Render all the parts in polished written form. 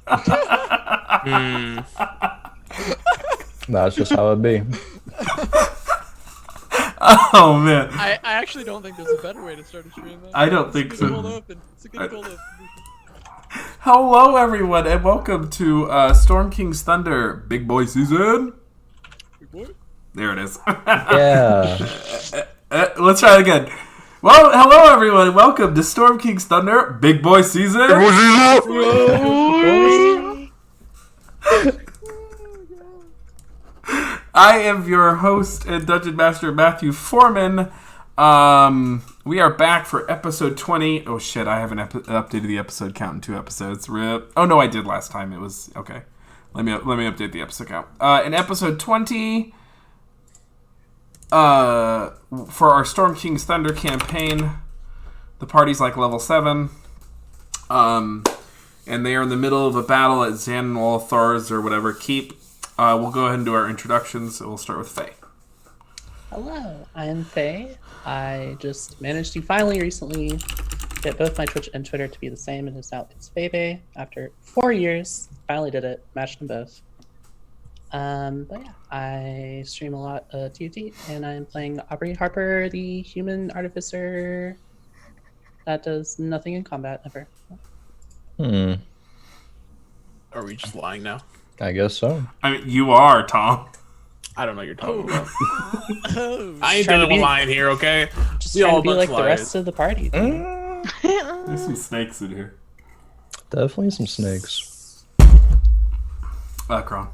Hmm. That's just how it be. Oh man, I actually don't think there's a better way to start a stream. Though. I don't think It's a good so. cold open. It's a good cold open. Hello everyone and welcome to Storm King's Thunder Big Boy Season. Big boy. There it is. Yeah. Let's try it again. Well, hello everyone and welcome to Storm King's Thunder Big Boy Season. I am your host and Dungeon Master Matthew Foreman. We are back for episode 20. Oh shit, I haven't updated the episode count in 2 episodes. RIP. Oh no, I did last time. It was okay. Let me update the episode count. In episode 20, for our Storm King's Thunder campaign, the party's like level 7. And they are in the middle of a battle at Xanwalthar's or whatever keep. We'll go ahead and do our introductions. We'll start with Faye. Hello, I'm Faye. I just managed to finally recently get both my Twitch and Twitter to be the same, and now it's Faye. After 4 years, finally did it. Matched them both. But yeah, I stream a lot of TFT, and I'm playing Aubrey Harper, the human artificer that does nothing in combat ever. Are we just lying now? I guess so. I mean, you are, Tom. I don't know what you're talking about. Oh, I ain't Trying to doing be- lying here, okay? Just We trying all to be bunch like of the liars. rest of the party. There's some snakes in here. Definitely some snakes. Kron.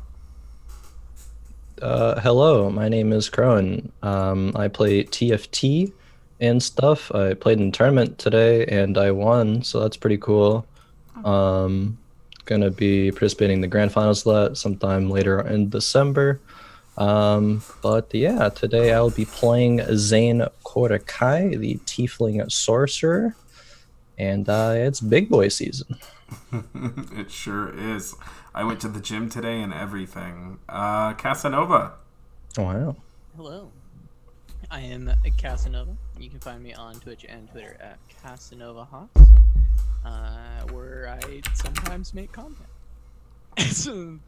Hello, my name is Crowan. I play TFT and stuff. I played in a tournament today and I won, so that's pretty cool. Gonna be participating in the grand finals of that sometime later in December. But yeah, today I'll be playing Zane Korakai, the Tiefling Sorcerer, and it's Big Boy season. It sure is. I went to the gym today and everything. Casanova. Wow. Hello. I am Casanova. You can find me on Twitch and Twitter at Casanova Hawks, where I sometimes make content.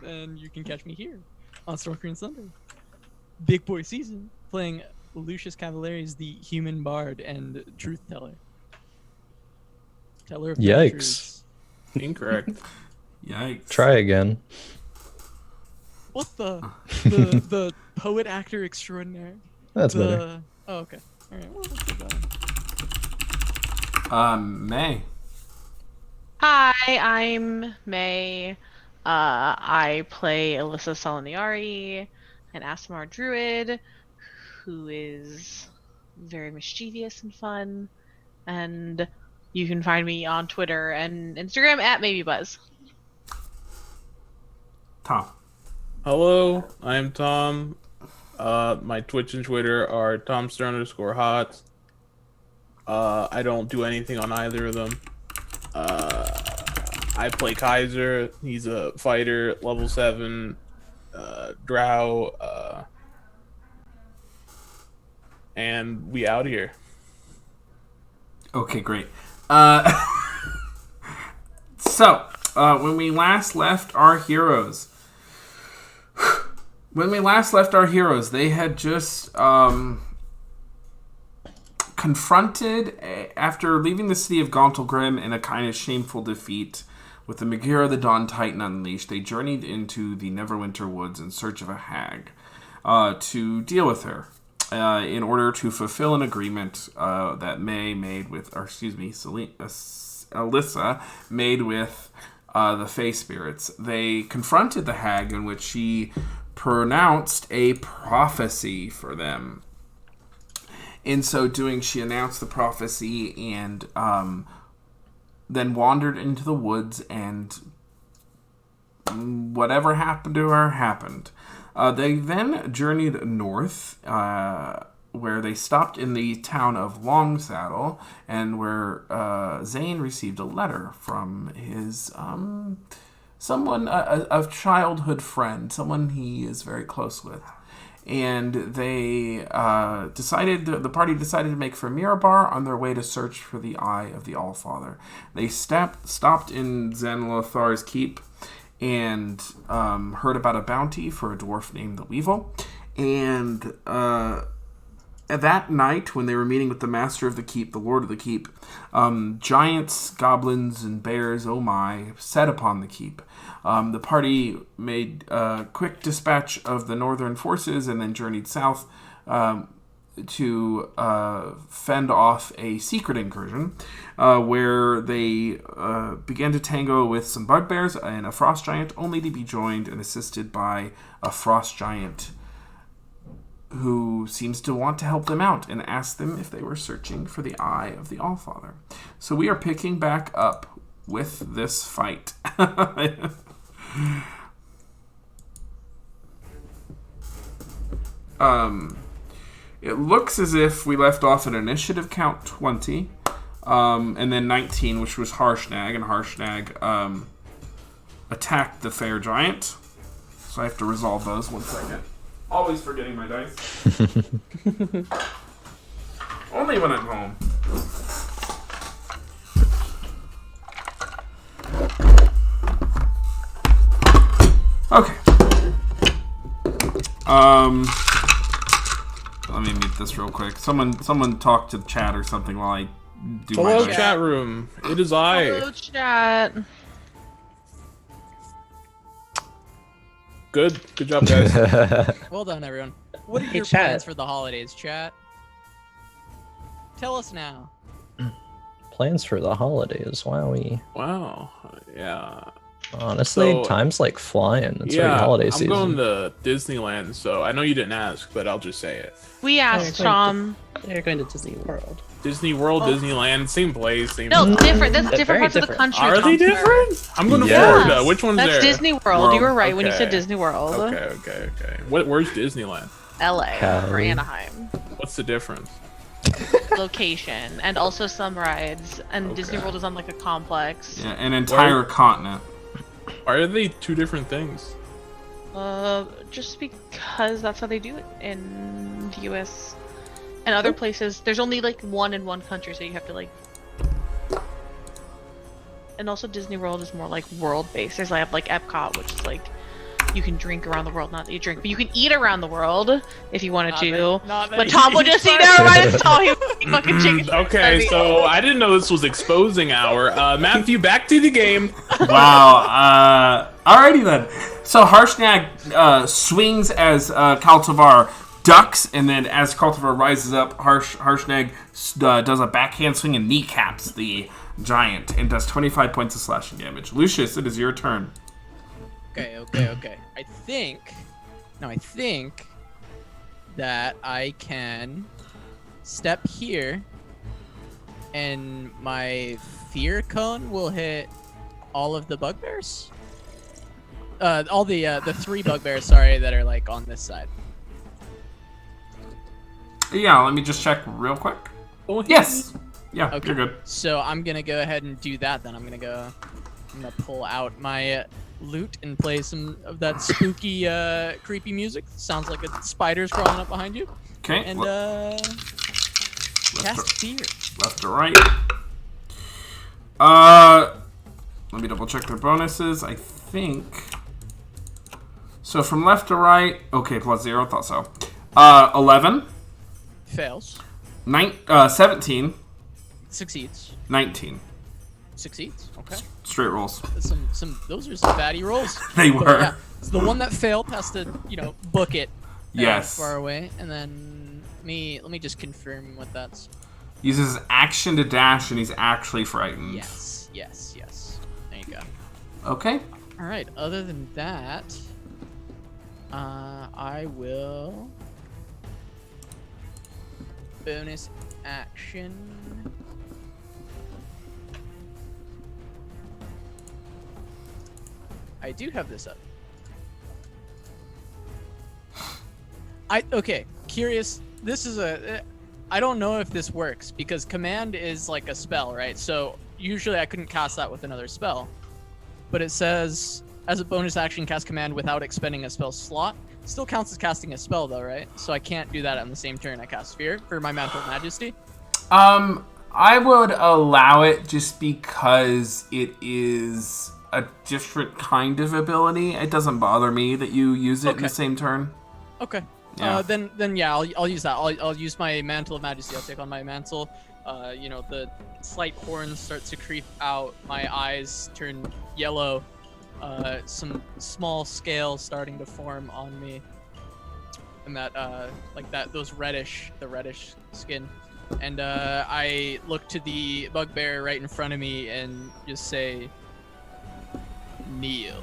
And you can catch me here on Storm King's Thunder Big Boy Season, playing Lucius Cavalieri's the human bard and truth teller. Teller of many Yikes. truths. Incorrect. Yikes. Try again. What the poet actor extraordinaire? That's better. Oh, okay. All right. Well, let's keep going. May. Hi, I'm May. I play Alyssa Solaniari, an Asimar druid who is very mischievous and fun. And you can find me on Twitter and Instagram at MaybeBuzz. Tom. Hello, I'm Tom. My Twitch and Twitter are TomStern_hot. I don't do anything on either of them. I play Kaiser. He's a fighter, level 7, drow, and we out here. Okay, great. So, when we last left our heroes, they had just confronted, after leaving the city of Gauntlgrim in a kind of shameful defeat with the Megira the Dawn Titan unleashed, they journeyed into the Neverwinter Woods in search of a hag to deal with her. In order to fulfill an agreement that Alyssa made with the Fey Spirits. They confronted the hag, in which she pronounced a prophecy for them. In so doing, she announced the prophecy and then wandered into the woods, and whatever happened to her happened. They then journeyed north, where they stopped in the town of Longsaddle, and where Zane received a letter from his someone, a childhood friend, someone he is very close with. and they the party decided to make for Mirabar on their way to search for the Eye of the Allfather. They stopped in Zanlothar's keep and heard about a bounty for a dwarf named the Weevil. And that night, when they were meeting with the master of the keep, the lord of the keep, giants, goblins, and bears, oh my, set upon the keep. The party made quick dispatch of the northern forces and then journeyed south to fend off a secret incursion where they began to tango with some bugbears and a frost giant, only to be joined and assisted by a frost giant who seems to want to help them out and ask them if they were searching for the Eye of the Allfather. So we are picking back up with this fight. It looks as if we left off at initiative count 20, and then 19, which was Harshnag, and Harshnag attacked the fair giant. So I have to resolve those. 1 second. Always forgetting my dice. Only when I'm home. Okay. Let me mute this real quick. Someone talk to the chat or something while I do my Hello, dice. chat room. It is I. Hello, chat. Good job, guys. Well done, everyone. What are Hey, your chat. plans for the holidays, chat? Tell us now. Plans for the holidays. Wowie. Wow. Yeah. Honestly, So- time's like flying. It's already Yeah. holiday I'm season. going to Disneyland, so I know you didn't ask, but I'll just say it. We asked Sorry, Tom. They're going to Disney World. Disney World, Disneyland, same place, same. No, different. That's They're different very parts of the different. country. Are they Tom. different? I'm going to Yes. Florida. Which one's That's there? Disney World. World. You were right when you Okay. said Disney World. Okay. Where's Disneyland? LA or Cali. Anaheim. What's the difference? Location and also some rides. And Okay. Disney World is on like a complex. Yeah, an entire continent. Why are they two different things? Just because that's how they do it in the US and other places. There's only like one in one country, so you have to like. And also Disney World is more like world based. There's like Epcot, which is like you can drink around the world, not that you drink, but you can eat around the world if you wanted to. But Tom would just see never mind. It's Tom. He would eat fucking chicken. Okay, so I didn't know this was exposing hour. Matthew, back to the game. Wow. Alrighty then. So Harshnag swings as Kaltavar ducks, and then as Kaltavar rises up, Harshnag does a backhand swing and kneecaps the giant and does 25 points of slashing damage. Lucius, it is your turn. Okay. I think that I can step here and my fear cone will hit all of the bugbears. All the 3 bugbears, sorry, that are like on this side. Yeah, let me just check real quick. Oh, Yes. Yeah, Okay. you're good. So I'm gonna go ahead and do that then. I'm gonna pull out my lute and play some of that spooky, creepy music. Sounds like a spider's crawling up behind you. Okay. And left, cast fear. left to right. Let me double check their bonuses. I think. So from left to right. Okay, +0. Thought so. 11. Fails. 17. Succeeds. 19. Succeeds. Okay. Straight rolls. Those are some batty rolls. They But were. yeah, so the one that failed has to, book it. Yes. Far away, and then let me just confirm what that's. Uses action to dash, and he's actually frightened. Yes. There you go. Okay. All right. Other than that, I will bonus action. I do have this up. Okay, curious. This is I don't know if this works because command is like a spell, right? So usually I couldn't cast that with another spell. But it says, as a bonus action, cast command without expending a spell slot. still counts as casting a spell though, right? So I can't do that on the same turn I cast Sphere for my Mantle of Majesty. I would allow it just because it is a different kind of ability. It doesn't bother me that you use it in the Okay. same turn. Okay. Yeah. Then yeah, I'll use that. I'll use my Mantle of Majesty. I'll take on my mantle. The slight horns start to creep out. My eyes turn yellow. Some small scales starting to form on me, and those reddish skin. And I look to the bugbear right in front of me and just say, "Kneel."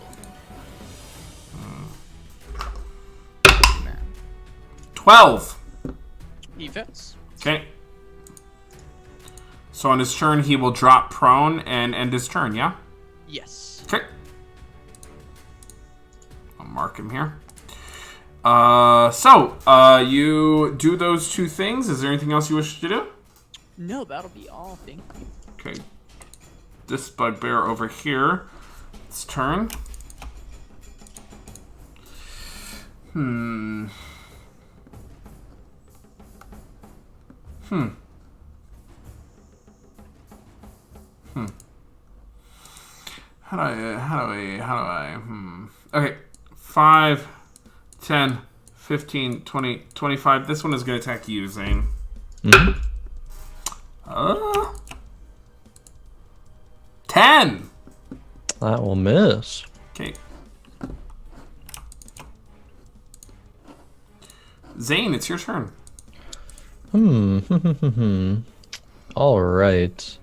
Man. 12. He fits. Okay. So on his turn, he will drop prone and end his turn, yeah? Yes. Okay. I'll mark him here. You do those two things. Is there anything else you wish to do? No, that'll be all. Thank you. Okay. This bugbear over here. Its turn. Okay. 5, 10, 15, 20, 25. This one is going to attack you, Zane. 10! That will miss. Okay. Zane, it's your turn. All right.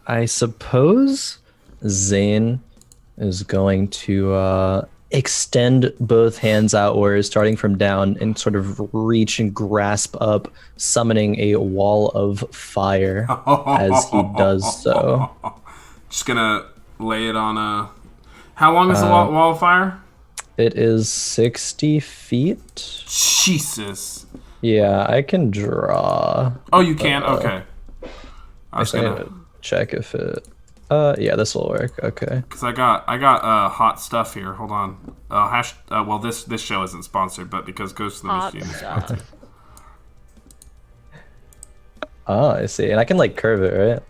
I suppose Zane is going to extend both hands outwards, starting from down, and sort of reach and grasp up, summoning a wall of fire as he does so. Just gonna lay it on a... How long is the wall of fire? It is 60 feet. Jesus. Yeah, I can draw. Oh, you can? Okay. I was I gonna... gotta check if it... yeah, this will work. Okay. Because I got hot stuff here. Hold on. Well, this show isn't sponsored, but because Ghost of the Hot Machine is stuff. sponsored. Ah, I see. And I can like curve it,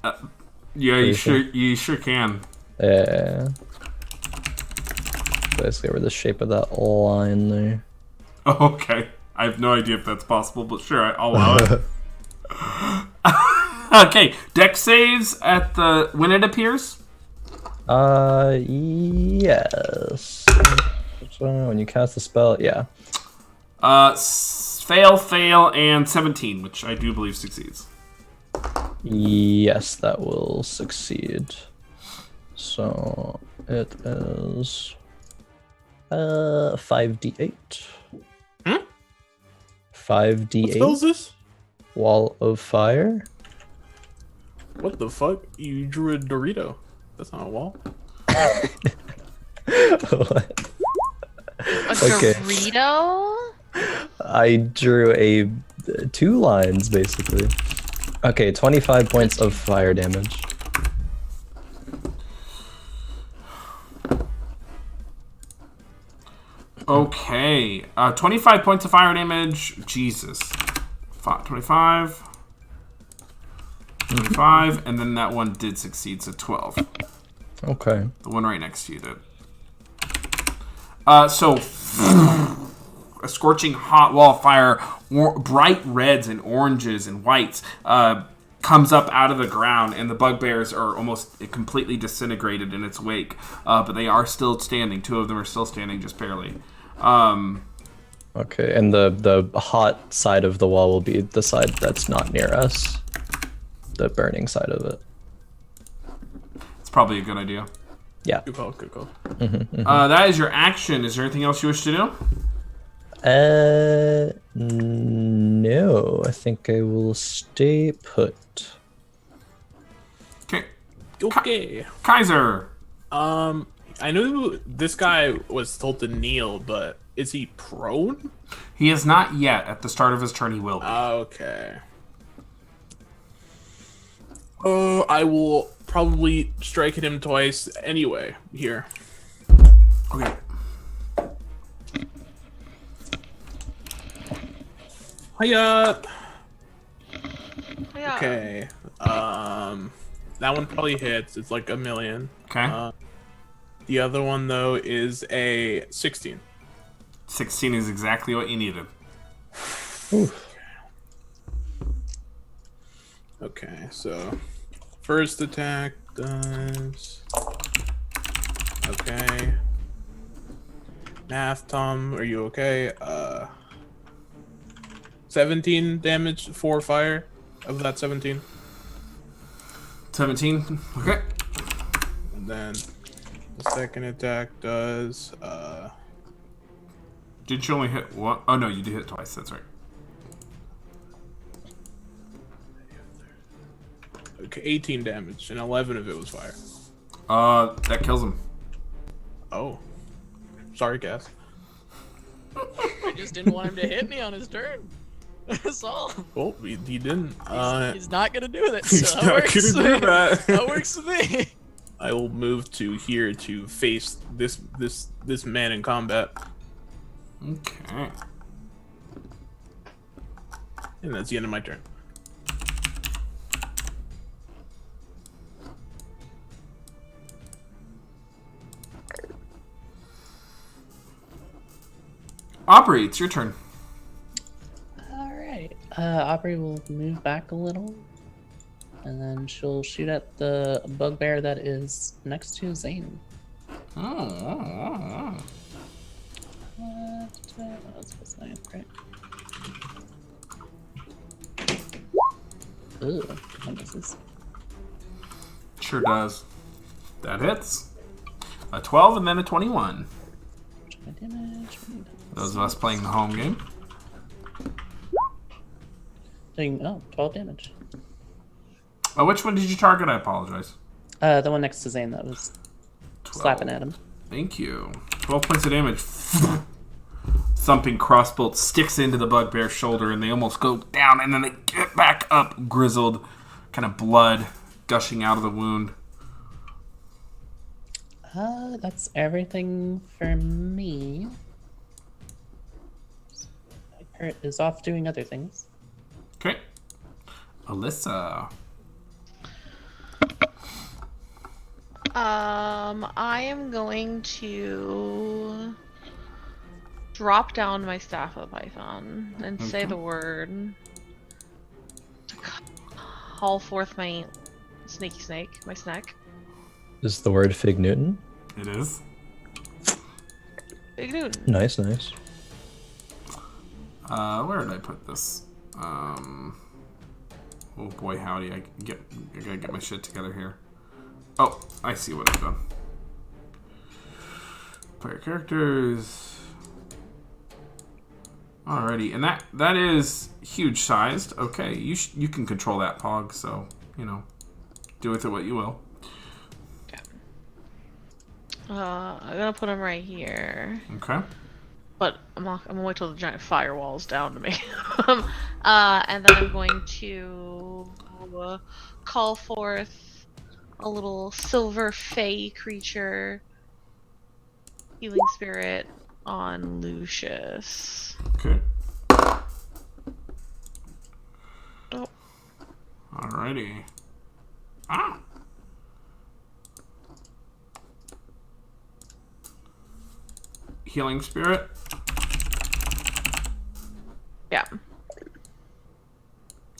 right? Yeah, you sure can. Yeah. Basically over the shape of that line there. Oh, okay. I have no idea if that's possible, but sure, I'll allow it. Okay, deck saves at the when it appears. Yes. So when you cast the spell, yeah. Fail, and 17, which I do believe succeeds. Yes, that will succeed. So it is 5d8. 5d8. What spell is this? Wall of fire. What the fuck? You drew a Dorito. That's not a wall. What? A Okay. Dorito? I drew 2 lines basically. Okay, 25 points of fire damage. Okay, 25 points of fire damage. Jesus. 25. 25, and then that one did succeed, so 12. Okay. The one right next to you did. So, a scorching hot wall of fire, bright reds and oranges and whites, comes up out of the ground, and the bugbears are almost completely disintegrated in its wake. But they are still standing. 2 of them are still standing, just barely. Okay, and the hot side of the wall will be the side that's not near us. The burning side of it. It's probably a good idea. Yeah. Good call, good call. That is your action. Is there anything else you wish to do? No. I think I will stay put. Okay. Okay. Kaiser. I knew this guy was told to kneel, but is he prone? He is not yet. At the start of his turn, he will be. Okay. I will probably strike at him twice anyway, here. Okay. Hiya. Yeah. Okay. That one probably hits. It's like 1,000,000. Okay. The other one though is a 16. 16 is exactly what you needed. Okay, so first attack does. Okay. Math, Tom, are you okay? 17 damage for fire of that 17. 17. Okay. And then the second attack does Did you only hit one? Oh no, you did hit twice. That's right. okay, 18 damage, and 11 of it was fire. That kills him. Oh. Sorry, Cass. I just didn't want him to hit me on his turn. That's all. Oh, he didn't. He's not gonna do that. he's So not that works. gonna do that. That works with me. I will move to here to face this man in combat. Okay. And that's the end of my turn. Aubrey, it's your turn. All right. Aubrey will move back a little, and then she'll shoot at the bugbear that is next to Zane. That's what's name, right? Ooh, that misses. Sure does. That hits. A 12 and then a 21. My damage. Those of us playing the home game. Doing 12 damage. Which one did you target? I apologize. The one next to Zane that was 12. slapping at him. Thank you. 12 points of damage. Thumping crossbolt sticks into the bugbear's shoulder, and they almost go down, and then they get back up, grizzled, kind of blood gushing out of the wound. That's everything for me. Kurt is off doing other things. Okay. Alyssa. I am going to drop down my staff of Python and say Okay. the word to call forth my snaky snake, my snack. Is the word Fig Newton? It is. Big Newton. Nice, nice. Where did I put this? Oh boy, howdy! I gotta get my shit together here. Oh, I see what I've done. Player characters. Alrighty, and that is huge sized. Okay, you can control that Pog, so do with it what you will. I'm gonna put him right here. Okay. But I'm gonna wait till the giant firewall's down to me. And then I'm going to call forth a little silver fey creature, healing spirit on Lucius. Okay. Oh. Alrighty. Ah. Healing spirit. Yeah.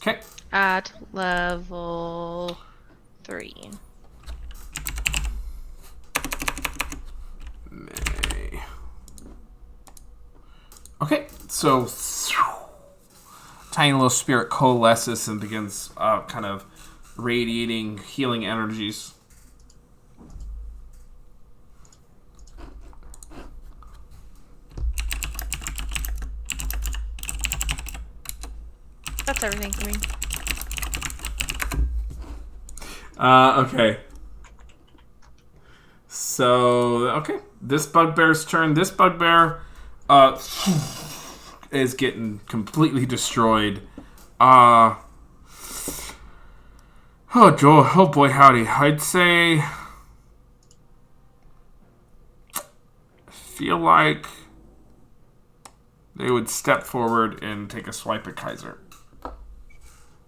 Okay. At level 3. May. Okay, so tiny little spirit coalesces and begins kind of radiating healing energies. That's everything for me. Okay. So, okay. This bugbear's turn. This bugbear is getting completely destroyed. Oh boy, howdy. I'd say feel like they would step forward and take a swipe at Kaiser.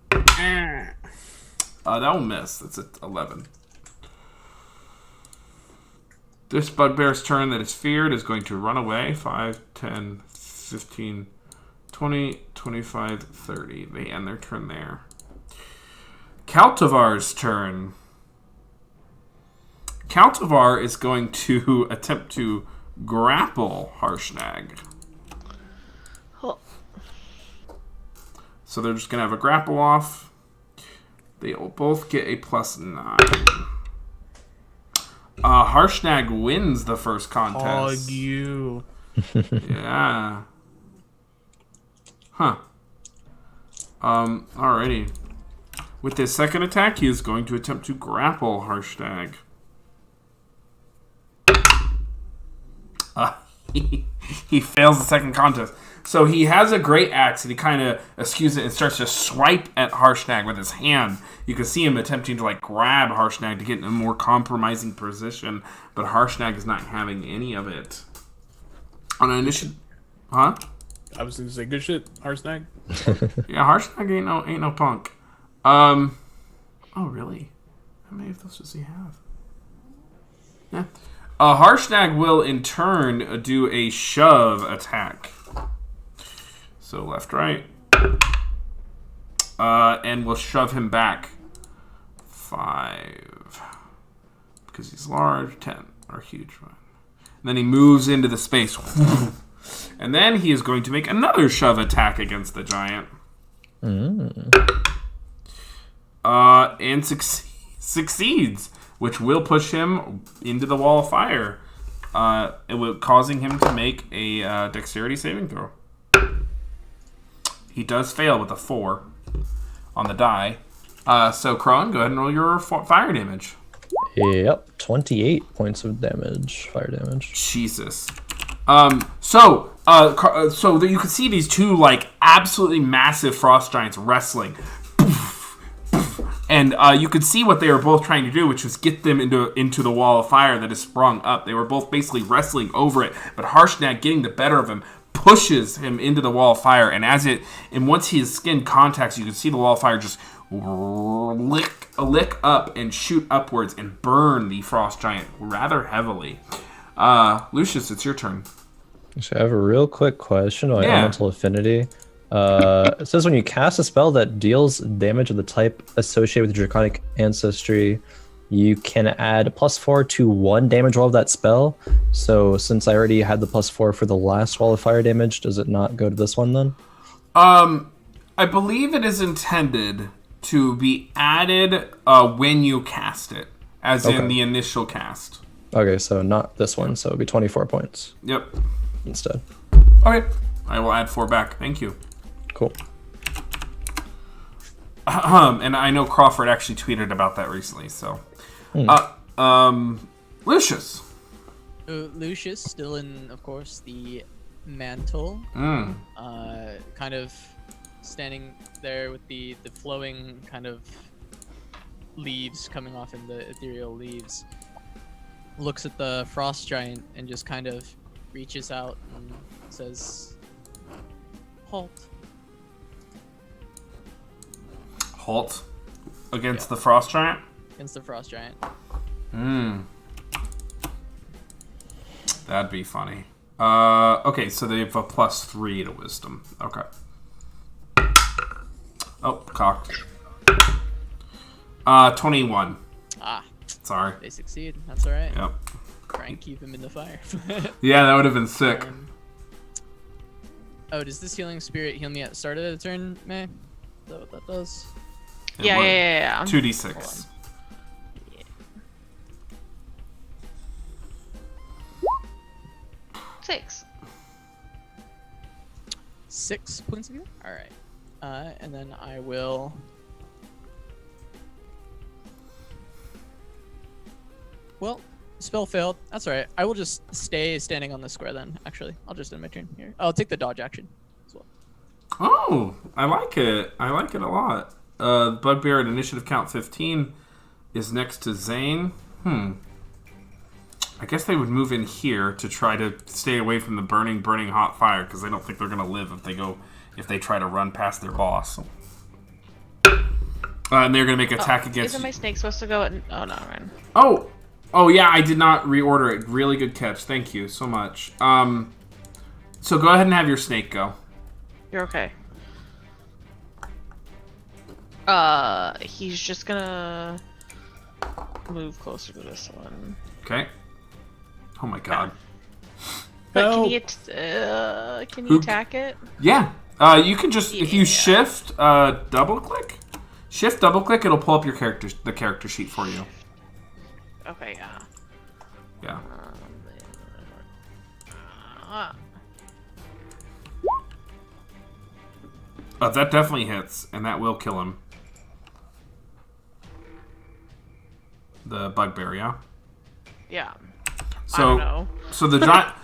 That will miss. That's at 11. This bugbear's turn that is feared is going to run away. 5, 10, 15, 20, 25, 30. They end their turn there. Kaltivar's turn. Kaltivar is going to attempt to grapple Harshnag. Oh. So they're just going to have a grapple off. They will both get a +9. Harshnag wins the first contest. Hog you. Yeah. Huh. Alrighty. With his second attack, he is going to attempt to grapple Harshnag. He fails the second contest. So he has a great axe, and he kind of eschews it and starts to swipe at Harshnag with his hand. You can see him attempting to like grab Harshnag to get in a more compromising position, but Harshnag is not having any of it. On an initiative, huh? I was gonna say good shit, Harshnag. Yeah, Harshnag ain't no punk. Oh really? How many of those does he have? Yeah. Harshnag will in turn do a shove attack. So left, right. And we'll shove him back 5. Because he's large. 10. Or huge. And then he moves into the space. And then he is going to make another shove attack against the giant. And succeeds. Which will push him into the wall of fire. Causing him to make a dexterity saving throw. He does fail with a 4 on the die. So, Kron, go ahead and roll your fire damage. Yep, 28 points of damage, fire damage. Jesus. So that you can see these two, like, absolutely massive frost giants wrestling. And you could see what they were both trying to do, which was get them into the wall of fire that has sprung up. They were both basically wrestling over it, but Harshnag getting the better of him pushes him into the wall of fire, and once his skin contacts, you can see the wall of fire just lick up and shoot upwards and burn the frost giant rather heavily. Lucius, it's your turn. So I have a real quick question on Yeah. Elemental Affinity. It says when you cast a spell that deals damage of the type associated with Draconic Ancestry, you can add +4 to 1 damage roll of that spell. So since I already had the +4 for the last wall of fire damage, does it not go to this one then? I believe it is intended to be added when you cast it, as in Okay. the initial cast. Okay, so not this one, so it'd be 24 points Yep. instead. Okay. I will add 4 back. Thank you. Cool. And I know Crawford actually tweeted about that recently, so. Lucius. Lucius, still in, of course, the mantle. Kind of standing there with the flowing kind of leaves coming off in the ethereal leaves. Looks at the frost giant and just kind of reaches out and says, "Halt." Halt. Against the frost giant? Against the frost giant. That'd be funny. Okay, so they have a +3 to wisdom. Okay. Oh, cocked. 21. Ah, Sorry. they succeed. That's all right. Yep. Try and keep him in the fire. Yeah, that would have been sick. Oh, does this healing spirit heal me at the start of the turn, May? Is that what that does? It Yeah. would. 2d6. 6. 6 points of healing? Alright. And then I will... Well, spell failed. That's alright. I will just stay standing on the square then, actually. I'll just end my turn here. I'll take the dodge action as well. Oh, I like it. I like it a lot. Bugbear at initiative count 15 is next to Zane. I guess they would move in here to try to stay away from the burning hot fire because they don't think they're gonna live if they try to run past their boss. And they're gonna make an attack against. Isn't my snake supposed to go? Oh no, Ryan. Oh yeah, I did not reorder it. Really good catch. Thank you so much. So go ahead and have your snake go. You're okay. He's just gonna move closer to this one. Okay. Oh my god. But Help. can you attack it? Yeah. You can just if you shift double click. Shift double click, it'll pull up the character sheet for you. Okay, yeah. Yeah. That definitely hits, and that will kill him. The bugbear, yeah. Yeah. So, I don't know. so the giant,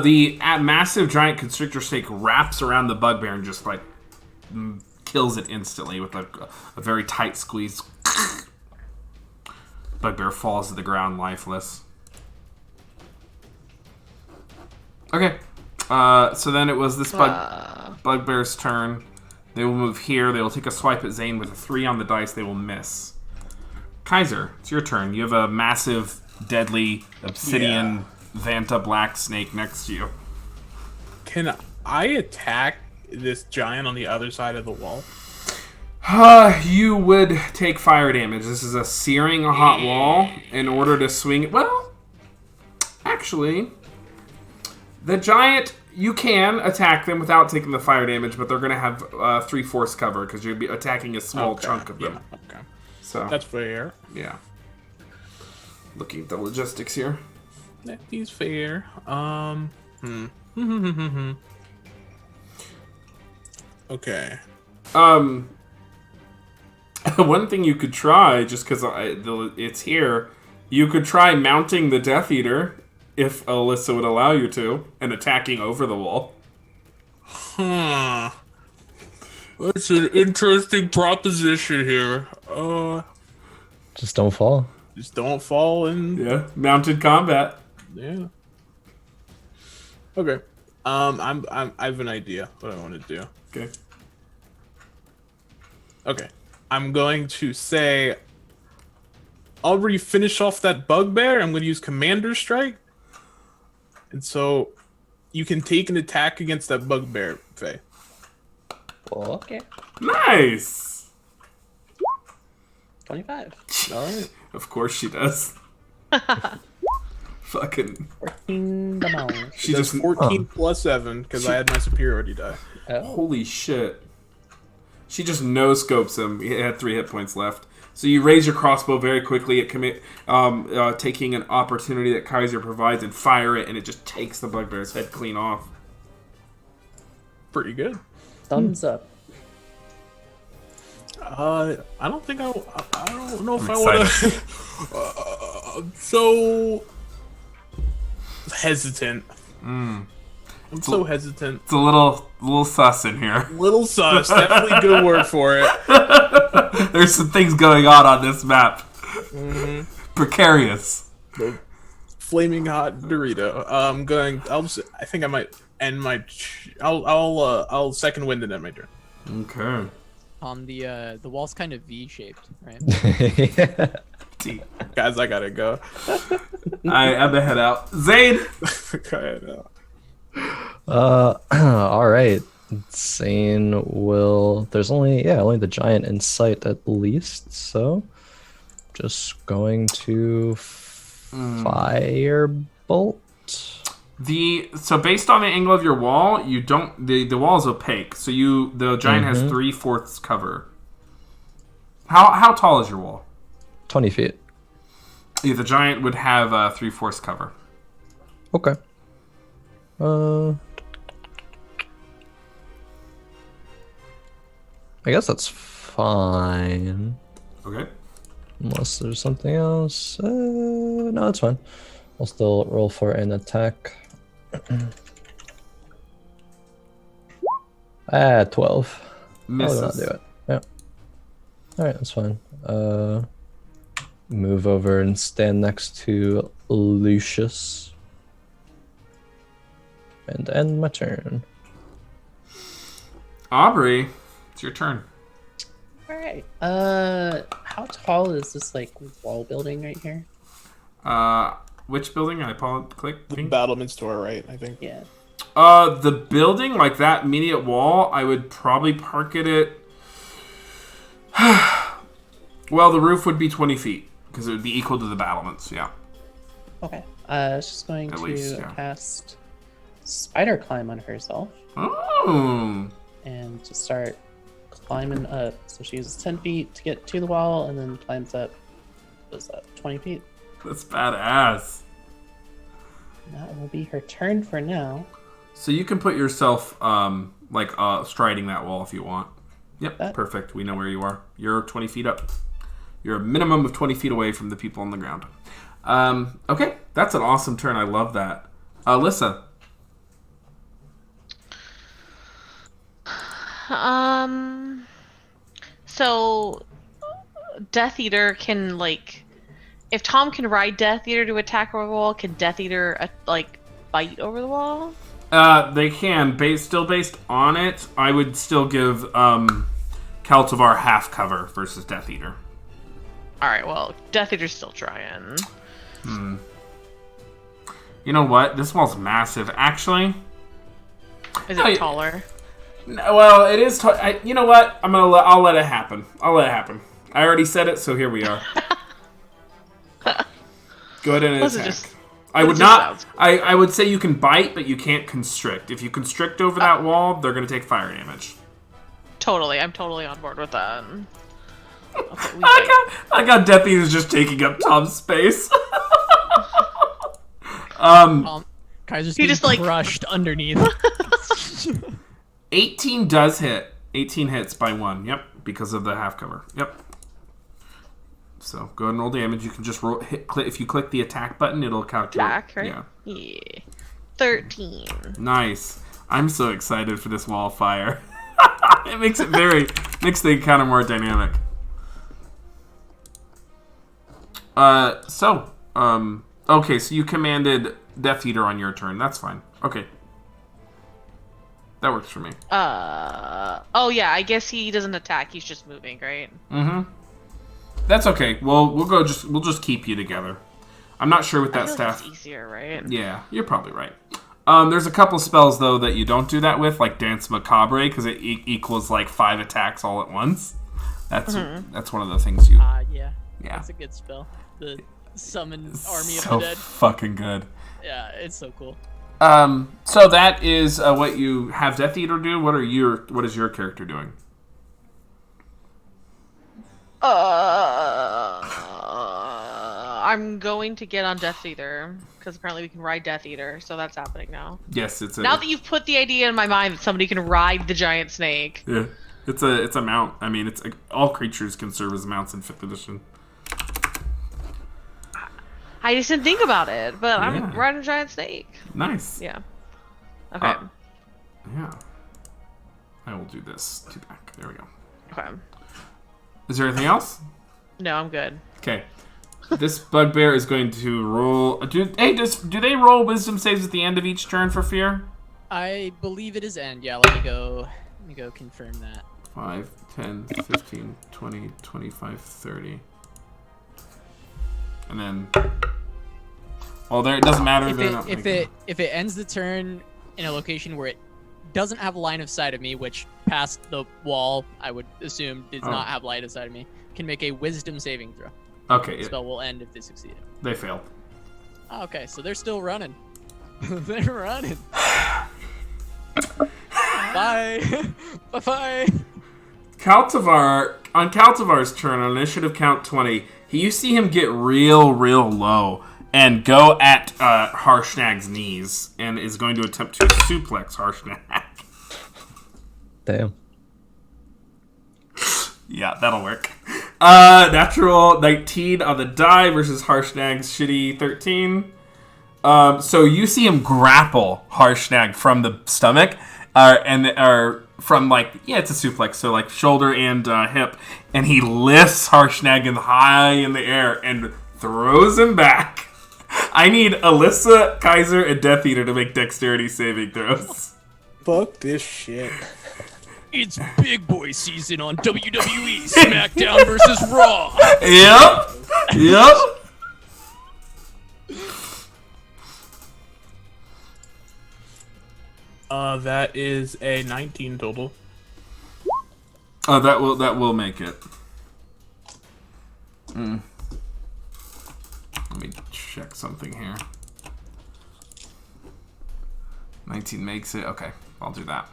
the massive giant constrictor snake wraps around the bugbear and just like kills it instantly with a very tight squeeze. Bugbear falls to the ground lifeless. Okay, so then it was this bugbear's turn. They will move here. They will take a swipe at Zane with a 3 on the dice. They will miss. Kaiser, it's your turn. You have a massive, deadly, obsidian Vanta black snake next to you. Can I attack this giant on the other side of the wall? You would take fire damage. This is a searing hot wall. In order to swing it... Well, actually, the giant... You can attack them without taking the fire damage, but they're going to have 3 force cover because you'll be attacking a small chunk of them. Yeah, okay. So That's fair. yeah. Looking at the logistics here. That is fair. Okay. One thing you could try, just because it's here, you could try mounting the Death Eater, if Alyssa would allow you to, and attacking over the wall. Huh. That's an interesting proposition here. Just don't fall. Just don't fall in. Yeah, mounted combat. Yeah. Okay. I have an idea what I want to do. Okay. Okay. I'm going to say, already finish off that bugbear. I'm going to use Commander Strike. And so you can take an attack against that bugbear, Faye. Okay. Nice! 25. All right. Of course she does. Fucking... 14 damage. She That's just... 14 plus 7 because I had my superiority die. Oh. Holy shit. She just no-scopes him. He had 3 hit points left. So you raise your crossbow very quickly at taking an opportunity that Kaiser provides and fire it, and it just takes the bugbear's head clean off. Pretty good. Thumbs up. I don't think I don't know if I'm I want to. So hesitant. I'm so hesitant. It's a little sus in here. Little sus. Definitely good word for it. There's some things going on this map. Precarious. The flaming hot Dorito. I think I might end my. I'll second wind and end my turn. Okay. The wall's kind of V-shaped, right? Guys, I gotta go. I'm gonna head out. Zane. All right. Zane will. There's only the giant in sight at least. So, just going to firebolt. So based on the angle of your wall, you don't. The wall is opaque. So the giant has 3/4 cover. How tall is your wall? 20 feet. Yeah, the giant would have 3/4 cover. Okay. I guess that's fine. Okay. Unless there's something else. No, it's fine. I'll still roll for an attack. 12. I will not Misses. do it. Yeah. Alright, that's fine. move over and stand next to Lucius. And end my turn. Aubrey, it's your turn. All right. How tall is this like wall building right here? Which building? Click. The Battlements to our right, I think. Yeah. The building, like that immediate wall, I would probably park it at... well, the roof would be 20 feet, because it would be equal to the battlements, yeah. Okay. It's just going At to least, yeah. cast Spider Climb on herself Oh! and to start climbing up. So she uses 10 feet to get to the wall and then climbs up, goes up 20 feet. That's badass. And that will be her turn for now. So you can put yourself, striding that wall if you want. Yep, That- perfect. We know where you are. You're 20 feet up. You're a minimum of 20 feet away from the people on the ground. Okay, that's an awesome turn. I love that. Alyssa. So Death Eater can if Tom can ride Death Eater to attack over the wall, can Death Eater bite over the wall? They can. Still based on it, I would still give Kaltivar half cover versus Death Eater. Alright, well, Death Eater's still trying. You know what? This wall's massive. Actually, Is Oh, it yeah. taller? well, it is. You know what? I'll let it happen. I'll let it happen. I already said it, so here we are. Go ahead and Plus it attack. just- I would just not. sounds I would say you can bite, but you can't constrict. If you constrict over that wall, they're going to take fire damage. Totally, I'm totally on board with that. Okay, we bite. I got Death Eater's just taking up Tom's space. Kaiser's You being just, like- crushed underneath. 18 does hit. 18 hits by 1. Yep, because of the half cover. Yep. So go ahead and roll damage. You can just roll. If you click the attack button, it'll count your Back, right? Yeah. Yeah. 13. Nice. I'm so excited for this wall of fire. It makes the encounter more dynamic. Okay, so you commanded Death Eater on your turn. That's fine. Okay. That works for me. Oh yeah, I guess he doesn't attack, he's just moving, right? Mm-hmm. That's okay. Well, we'll just keep you together. I'm not sure with I that feel like staff. it's easier, right? Yeah, you're probably right. There's a couple spells though that you don't do that with, like Dance Macabre, because it equals like 5 attacks all at once. That's one of the things you. Yeah. Yeah. That's a good spell. The summon army So of the dead. fucking good. Yeah, it's so cool. So that is what you have Death Eater do. What is your character doing? I'm going to get on Death Eater because apparently we can ride Death Eater, so that's happening now. Yes, it's a Now that you've put the idea in my mind that somebody can ride the giant snake, yeah, it's a mount. I mean, it's all creatures can serve as mounts in 5th edition. I just didn't think about it, but Yeah. I'm riding a giant snake. Nice. Yeah. Okay. Yeah. I will do this to back. There we go. Okay. Is there anything else? No, I'm good. Okay. This bugbear is going to roll. Do they roll wisdom saves at the end of each turn for fear? I believe it is end. Yeah, let me go confirm that. 5, 10, 15, 20, 25, 30. And then. Well, there it doesn't matter. If it ends the turn in a location where it doesn't have line of sight of me, which past the wall I would assume does not have line of sight of me, can make a wisdom saving throw. Okay, The spell will end if they succeed. they failed. Oh, okay, so they're still running. They're running. Bye. Bye. On Kaltivar's turn, on initiative count 20, you see him get real low and go at Harshnag's knees and is going to attempt to suplex Harshnag. Damn. Yeah, that'll work. Natural 19 on the die versus Harshnag's shitty 13. So you see him grapple Harshnag from the stomach, and from like, yeah, it's a suplex, so like shoulder and hip, and he lifts Harshnag high in the air and throws him back. I need Alyssa, Kaiser, and Death Eater to make dexterity saving throws. Fuck this shit. It's big boy season on WWE SmackDown versus Raw. Yep. That is a 19 total. That will make it. Let me check something here. 19 makes it. Okay, I'll do that.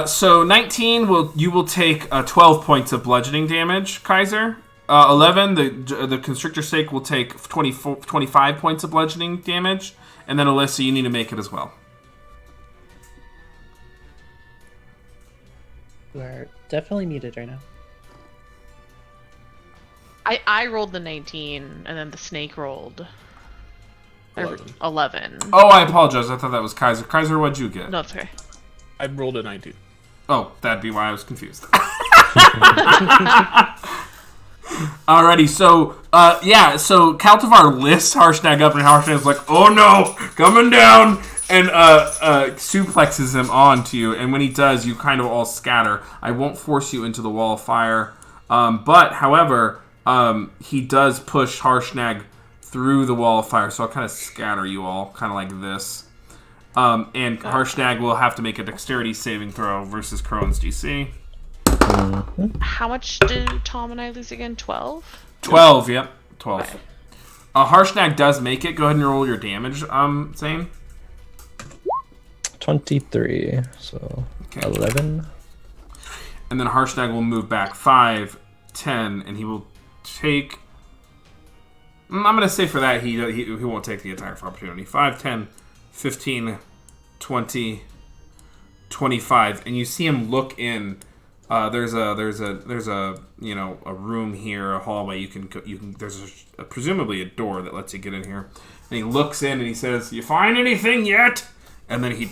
So 19 you will take 12 points of bludgeoning damage, Kaiser. 11, the Constrictor Stake will take 25 points of bludgeoning damage, and then Alyssa, you need to make it as well. You are definitely muted right now. I rolled the 19, and then the snake rolled 11. Oh, I apologize. I thought that was Kaiser. Kaiser, what'd you get? No, it's okay. I rolled a 19. Oh, that'd be why I was confused. Alrighty, so so Kaltivar lifts Harshnag up, and Harshnag's like, "Oh no, coming down!" and suplexes him onto you. And when he does, you kind of all scatter. I won't force you into the wall of fire, but however, he does push Harshnag through the wall of fire. So I'll kind of scatter you all, kind of like this. And Harshnag will have to make a dexterity saving throw versus Crone's DC. How much did Tom and I lose again? 12? 12, yep. 12. Okay. Harshnag does make it. Go ahead and roll your damage, Zane. 23, so Okay. 11. And then Harshnag will move back 5, 10, and he will take... I'm going to say for that, he won't take the entire opportunity. 5, 10, 15, 20, 25. And you see him look in... There's a a room here, a hallway. You can there's presumably a door that lets you get in here. And he looks in and he says, "You find anything yet?" And then he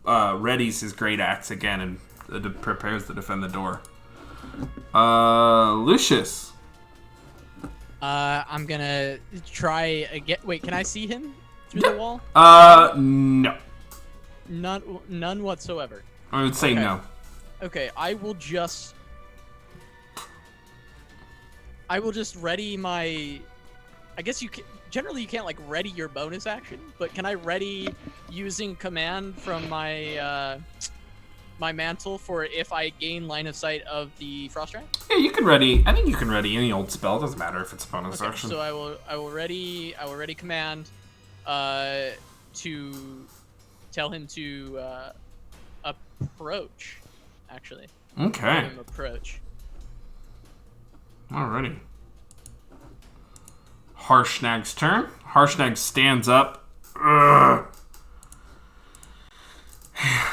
readies his great axe again and prepares to defend the door. Lucius. I'm gonna try again. Wait, can I see him through the wall? No. None whatsoever. I would say Okay. no. Okay, I will just ready my... I guess generally you can't like ready your bonus action, but can I ready using command from my my mantle for if I gain line of sight of the Frost Giant? Yeah, you can ready. I think you can ready any old spell. Doesn't matter if it's a bonus Okay, action. so I will ready command to tell him to approach. Actually. Okay. Let him approach. Alrighty. Harshnag's turn. Harshnag stands up. Ugh.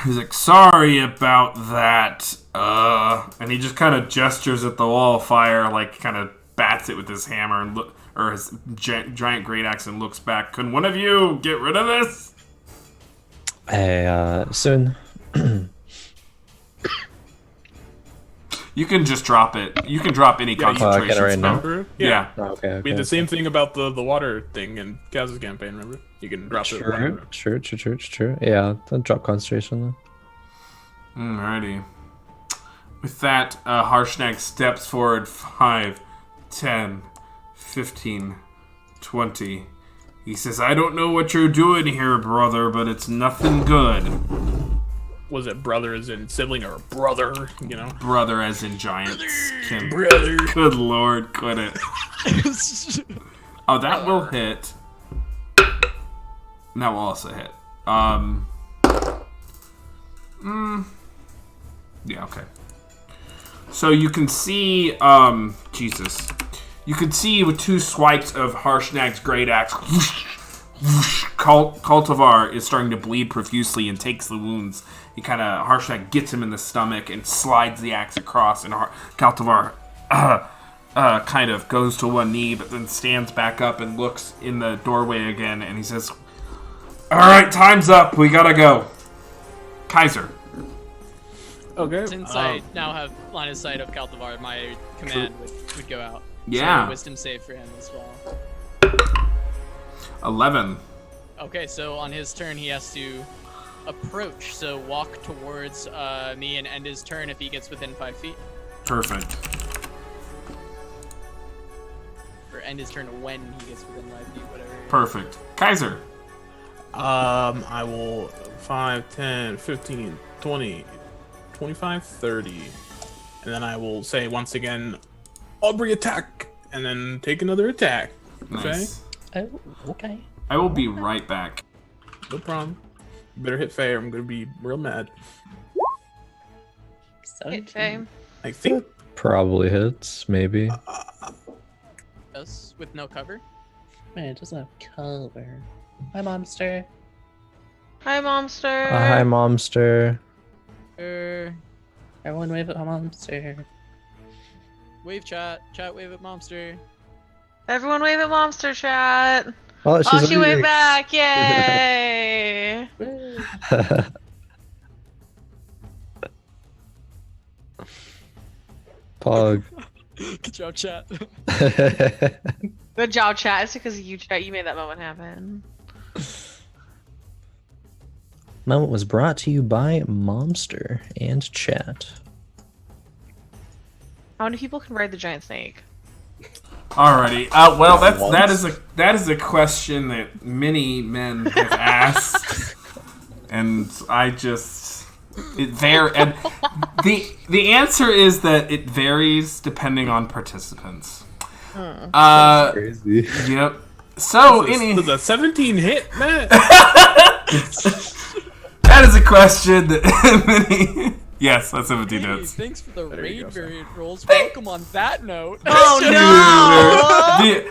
He's like, "Sorry about that." And he just kind of gestures at the wall of fire, like kind of bats it with his hammer and or his giant great axe, and looks back. "Can one of you get rid of this?" Hey, soon. You can just drop it. You can drop any Yeah, you- concentration I get it right now? spell. Remember? Yeah. Oh, okay. We did the same thing about the water thing in Kaz's campaign, remember? You can drop it. True. Yeah, then drop concentration then. Alrighty. With that, Harshnag steps forward 5, 10, 15, 20. He says, "I don't know what you're doing here, brother, but it's nothing good." Was it brother as in sibling or brother, you know? Brother as in giant skin. Brother. Good lord, quit it. Oh, that will hit. That will also hit. Yeah, okay. So you can see, Jesus. You can see with 2 swipes of Harshnag's great axe, Kaltivar is starting to bleed profusely and takes the wounds. He kind of, Harshnag gets him in the stomach and slides the axe across, and Kaltivar kind of goes to one knee, but then stands back up and looks in the doorway again, and he says, "All right, time's up. We gotta go." Kaiser. Okay. Since I now have line of sight of Kaltavar, my command would go out. Yeah. So wisdom save for him as well. 11. Okay, so on his turn he has to approach, so walk towards me and end his turn if he gets within 5 feet. Perfect. Or end his turn when he gets within 5 feet, whatever. Perfect. Kaiser. I will 5, 10, 15, 20, 25, 30. And then I will say once again, Aubrey attack! And then take another attack. Nice. Oh, okay. I will be right back. No problem. You better hit Faye or I'm gonna be real mad. Hit 17. Faye. I think Probably hits, maybe. Yes, with no cover. Man, it doesn't have cover. Hi, Momster. Hi, Momster. Hi, Momster. Everyone wave at Momster. Wave chat. Chat wave at Momster. Everyone wave at Momster chat. Oh, Oh, she's she waved leaving. back. Yay. Woo. Pog. Good job, chat. Good job, chat. It's because you, chat. You made that moment happen. Moment was brought to you by Momster and chat. How many people can ride the giant snake? Alrighty. Well, that is a question that many men have asked, and and the answer is that it varies depending on participants. Crazy. Yep. So does a 17 hit, man? that is a question that many. Yes, that's 17 Hey, hits. thanks for the There you raid go, variant rolls. Welcome on that note. Oh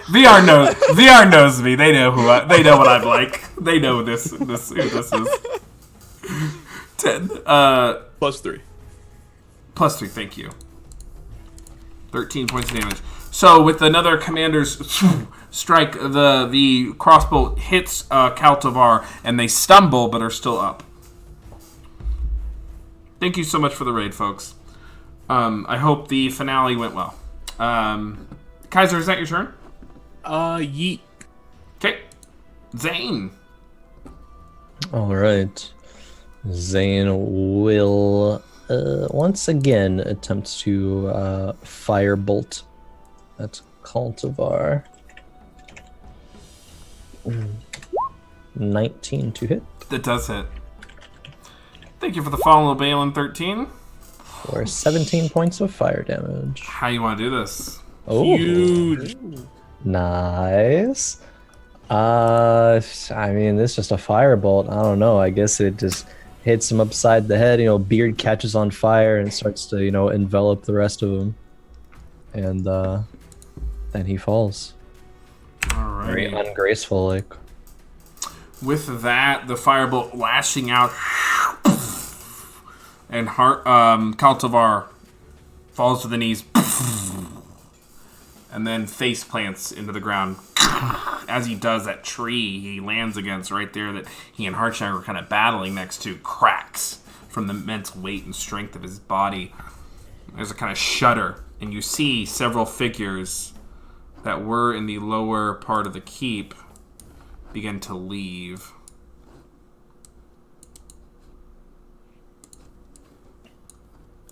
VR knows me. They know they know what I'm like. They know who this is. 10. +3. +3. Thank you. 13 points of damage. So with another commander's strike, the crossbow hits Kaltavar, and they stumble but are still up. Thank you so much for the raid, folks. I hope the finale went well. Kaiser, is that your turn? Yeet. Okay. Zane. All right. Zane will once again attempt to firebolt at Kaltavar. 19 to hit That does hit. Thank you for the follow, Balin 13. for 17 points of fire damage. How you want to do this? Oh, Huge. nice. I mean, this is just a firebolt. I don't know. I guess it just hits him upside the head. Beard catches on fire and starts to, envelop the rest of him. And then he falls. Very Alright. ungraceful, like. With that, the firebolt lashing out, and Kaltavar falls to the knees, and then face plants into the ground. As he does, that tree he lands against right there that he and Hartshire were kind of battling next to cracks from the immense weight and strength of his body. There's a kind of shudder, and you see several figures that were in the lower part of the keep begin to leave.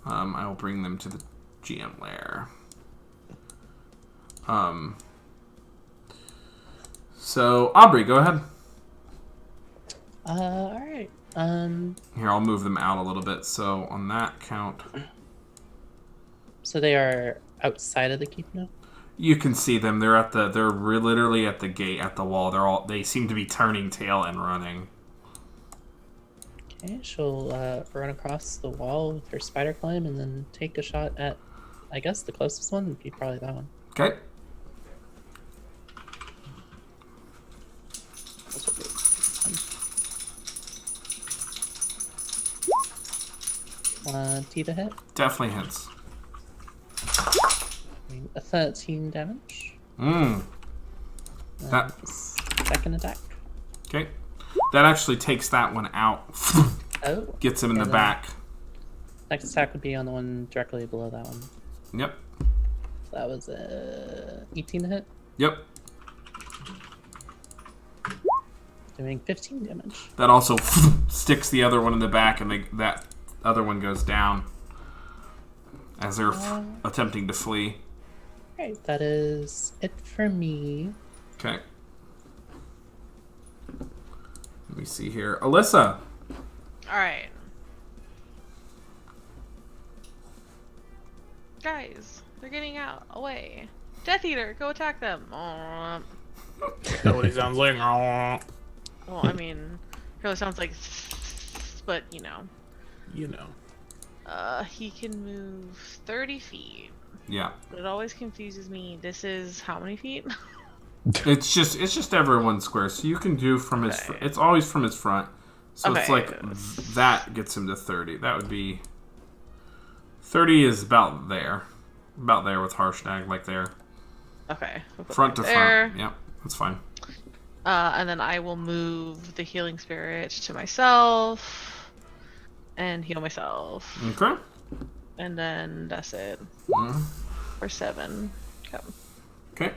I will bring them to the GM lair. So Aubrey, go ahead. All right. Here, I'll move them out a little bit. So on that count, So they are outside of the keep now. you can see them. They're literally at the gate, at the wall. They seem to be turning tail and running. Okay, she'll run across the wall with her spider climb and then take a shot at, I guess the closest one would be probably that one. Okay. T to hit. Definitely hits. 13 damage. Mm. That Second attack. okay. That actually takes that one out. Oh. Gets him in the And then back. Next attack would be on the one directly below that one. Yep. So that was 18 to hit, Yep. doing 15 damage. That also sticks the other one in the back, and that other one goes down as they're attempting to flee. Alright, that is it for me. Okay. Let me see here. Alyssa. Alright. Guys, they're getting out. Away. Death Eater, go attack them. That what he sounds like. Well, I mean, it really sounds like, but you know. You know. He can move 30 feet. Yeah. But it always confuses me. This is how many feet? It's just everyone's square, so you can do from his. Okay. It's always from his front, so it's Okay. like that gets him to 30. That would be 30 is about there with Harshnag, like there, Okay. we'll put front to that there. front. Yep, that's fine. And then I will move the healing spirit to myself and heal myself. Okay. And then that's it. Mhm. For 7. Okay. Okay.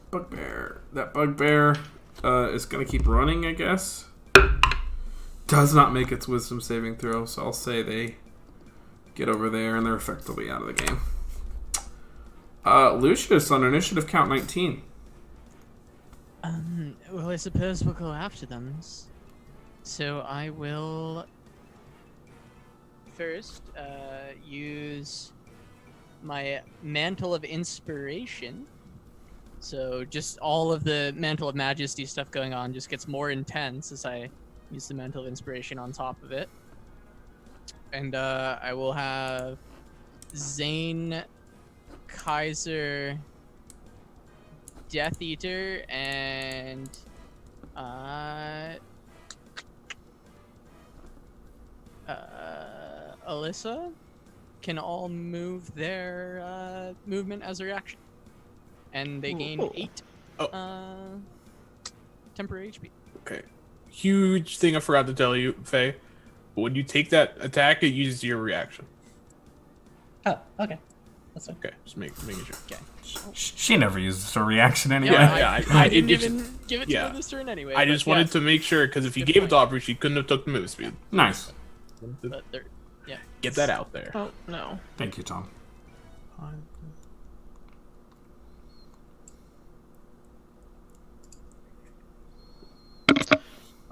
Bugbear. That bugbear is gonna keep running, I guess. Does not make its wisdom saving throw, so I'll say they get over there and they're effectively out of the game. Lucius on initiative count 19. Well, I suppose we'll go after them. So I will first use my Mantle of Inspiration. So just all of the Mantle of Majesty stuff going on just gets more intense as I use the Mantle of Inspiration on top of it. And I will have Zane, Kaiser, Death Eater, and Alyssa can all move their movement as a reaction. And they gain Ooh. 8 temporary HP. Okay. Huge thing I forgot to tell you, Faye. But when you take that attack, it uses your reaction. Oh, okay. That's okay. Okay, just making sure. Okay. She never uses her reaction anyway. Yeah, I didn't it just- even give it to yeah. her this turn anyway. I but just yeah, wanted to make sure, because if you Good gave it to point. Aubrey, she couldn't have took the move speed. Nice. But they're, yeah. Get that out there. Oh, no. Thank you, Tom.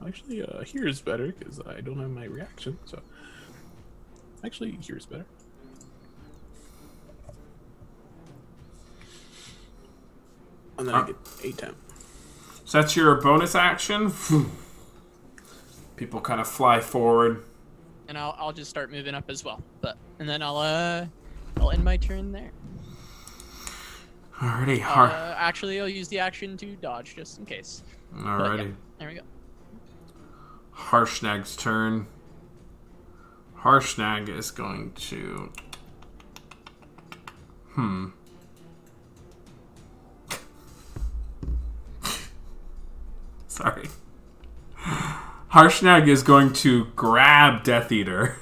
Actually, here is better, because I don't have my reaction, so... Actually, here's better. And then I get 8 temp. So that's your bonus action. People kind of fly forward. And I'll just start moving up as well. And then I'll end my turn there. Alrighty, Actually, I'll use the action to dodge just in case. alrighty. There we go. Harshnag's turn. Harshnag is going to... Sorry. Harshnag is going to grab Death Eater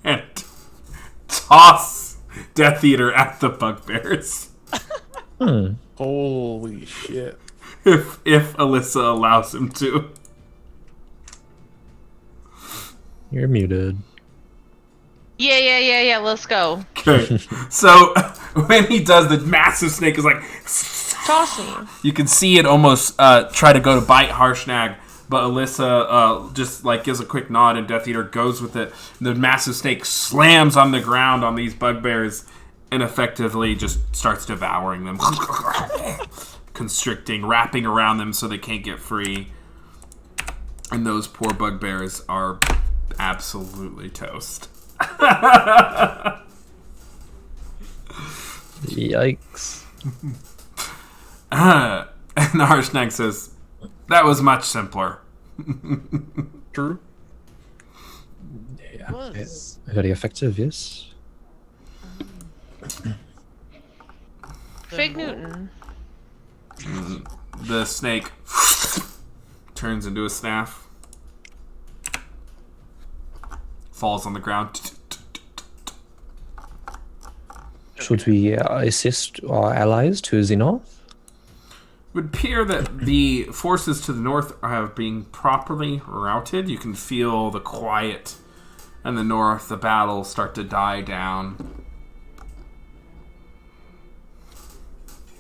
and toss Death Eater at the bugbears. Holy shit. If Alyssa allows him to. You're muted. Yeah, let's go. Okay. So when he does, the massive snake is like... Toss me. You can see it almost try to go to bite Harshnag, but Alyssa just like gives a quick nod and Death Eater goes with it. The massive snake slams on the ground on these bugbears and effectively just starts devouring them. Constricting, wrapping around them so they can't get free. And those poor bugbears are absolutely toast. Yikes. And Harshnag says, "That was much simpler." True. Yeah. Was. Very effective, yes. Fig Newton. The snake turns into a staff. Falls on the ground. Should we assist our allies to the north? It would appear that the forces to the north are being properly routed. You can feel the quiet in the north, the battle start to die down.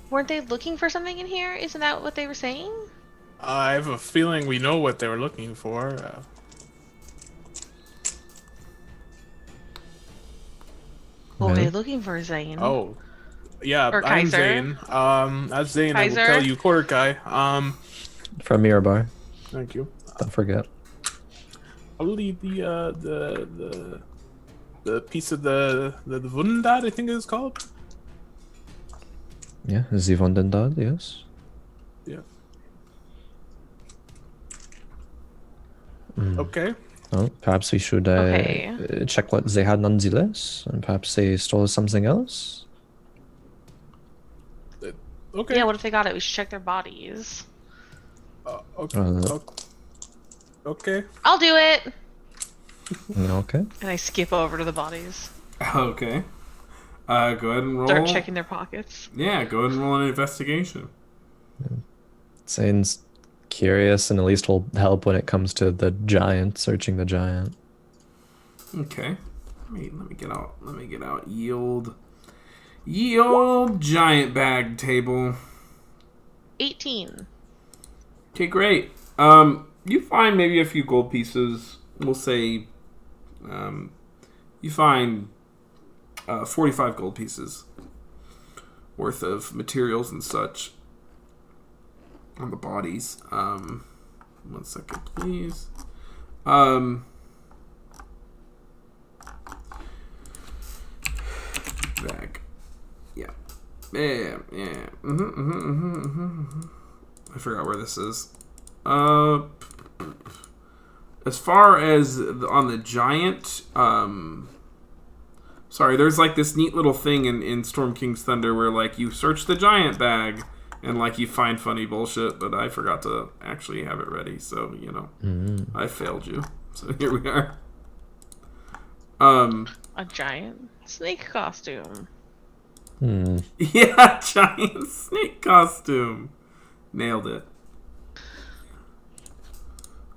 Weren't they looking for something in here? Isn't that what they were saying? I have a feeling we know what they were looking for. What were Yeah. they looking for, Zane? Oh, yeah, Or I'm Kaiser. Zane. As Zane, I will Kaiser. tell you, Korkai. From Mirabar. Thank you. Don't forget. Probably the piece of the Wundad, I think it's called. Yeah, the Vondendad, yes. Yeah. Mm. Okay. Well, perhaps we should Okay. check what they had on the list, and perhaps they stole something else. Okay. Yeah, what if they got it? We should check their bodies. Okay. Uh, Okay. I'll do it! Okay. And I skip over to the bodies. Okay. Go ahead and roll. Start checking their pockets. Yeah, go ahead and roll an investigation. Zane's curious and at least will help when it comes to the giant, searching the giant. Okay. Let me get out. Yield giant bag table. 18. Okay, great. You find maybe a few gold pieces. We'll say, you find 45 gold pieces worth of materials and such on the bodies. 1 second, please. Bag. Yeah. I forgot where this is. As far as on the giant, sorry, there's like this neat little thing in Storm King's Thunder where like you search the giant bag and like you find funny bullshit, but I forgot to actually have it ready, so you know, I failed you. So here we are. A giant snake costume. Yeah, giant snake costume. Nailed it.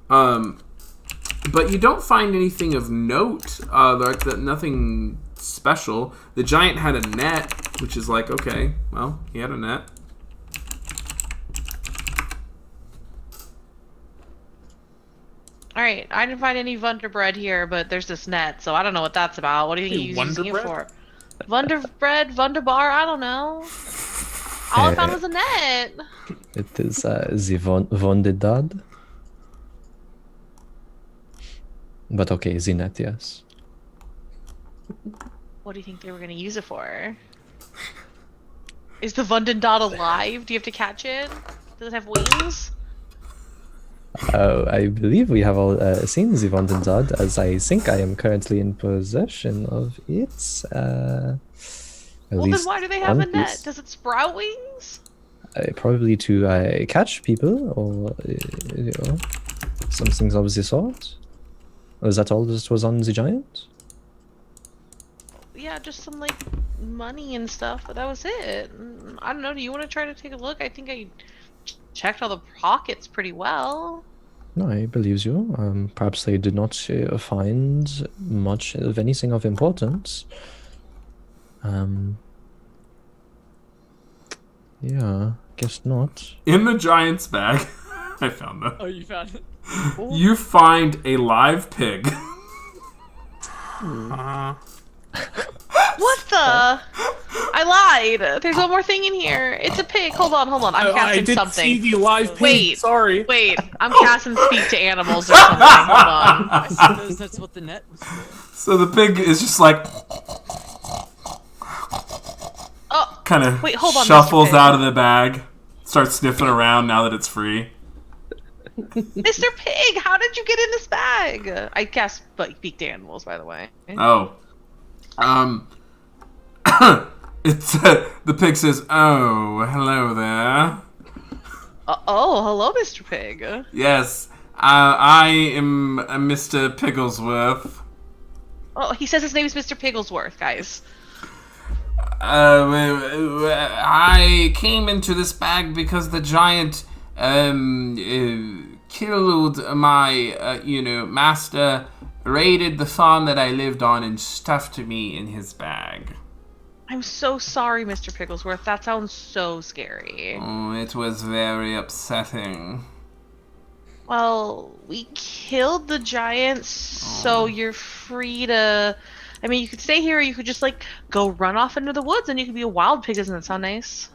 But you don't find anything of note, like that, nothing special. The giant had a net, which is like, okay, well, he had a net. Alright, I didn't find any Wunderbread here, but there's this net, so I don't know what that's about. What do you think Hey, he's using it Wonderbread? for? Wunderbread, Wunderbar, I don't know. All I found was a net. It is the Vondedad. But okay, the net, yes. What do you think they were going to use it for? Is the Wundendad alive? Do you have to catch it? Does it have wings? I believe we have all seen the Vondendad, as I think I am currently in possession of it. At Well, then least why do they have a one net? piece. Does it sprout wings? Probably to catch people, or you know, some things of the sort. Was that all that was on the giant? Yeah, just some, like, money and stuff, but that was it. I don't know, do you want to try to take a look? I think I checked all the pockets pretty well. No, I believe you. Perhaps they did not find much of anything of importance. Yeah, guess not. In the giant's bag, I found that. Oh, you found it? You find a live pig. What the? I lied. There's one more thing in here. It's a pig. Hold on. I'm I casting didn't something. see the live pig. Wait. Sorry. Wait, I'm casting speak to animals or something. Hold on. I suppose that's what the net was for. So the pig is just like Oh, kind of Wait, hold on, Mr. shuffles Pig. out of the bag, starts sniffing around now that it's free. Mr. Pig, how did you get in this bag? I cast speak to animals, by the way. Oh. It's the pig says, "Oh, hello there. Oh, hello, Mr. Pig. Yes, I am Mr. Pigglesworth. Oh, he says his name is Mr. Pigglesworth, guys. I came into this bag because the giant killed my master, raided the farm that I lived on, and stuffed me in his bag. I'm so sorry, Mr. Pigglesworth. That sounds so scary. Oh, it was very upsetting. Well, we killed the giant, so you're free to... I mean, you could stay here, or you could just, like, go run off into the woods, and you could be a wild pig. Doesn't that sound nice?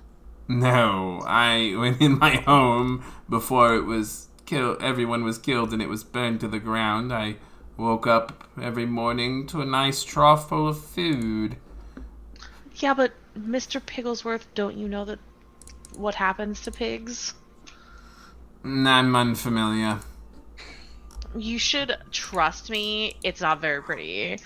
No, I went in my home before it was killed. Everyone was killed, and it was burned to the ground. I woke up every morning to a nice trough full of food. Yeah, but Mr. Pigglesworth, don't you know that what happens to pigs? I'm unfamiliar. You should trust me. It's not very pretty.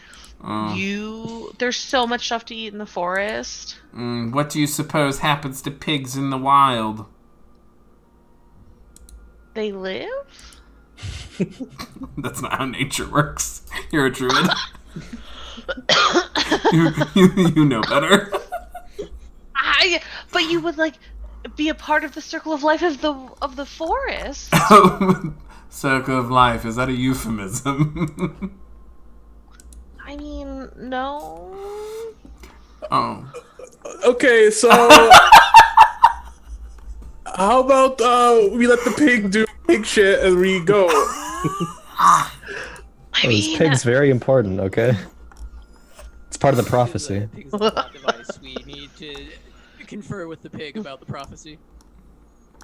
Oh. There's so much stuff to eat in the forest. What do you suppose happens to pigs in the wild? They live? That's not how nature works. You're a druid. you know better. But you would, like, be a part of the circle of life of the forest. Circle of life, is that a euphemism? I mean, no. Oh. Okay, so how about we let the pig do pig shit as we go? This pig's very important, okay? It's part of the prophecy. Pig is the plot device. We need to confer with the pig about the prophecy.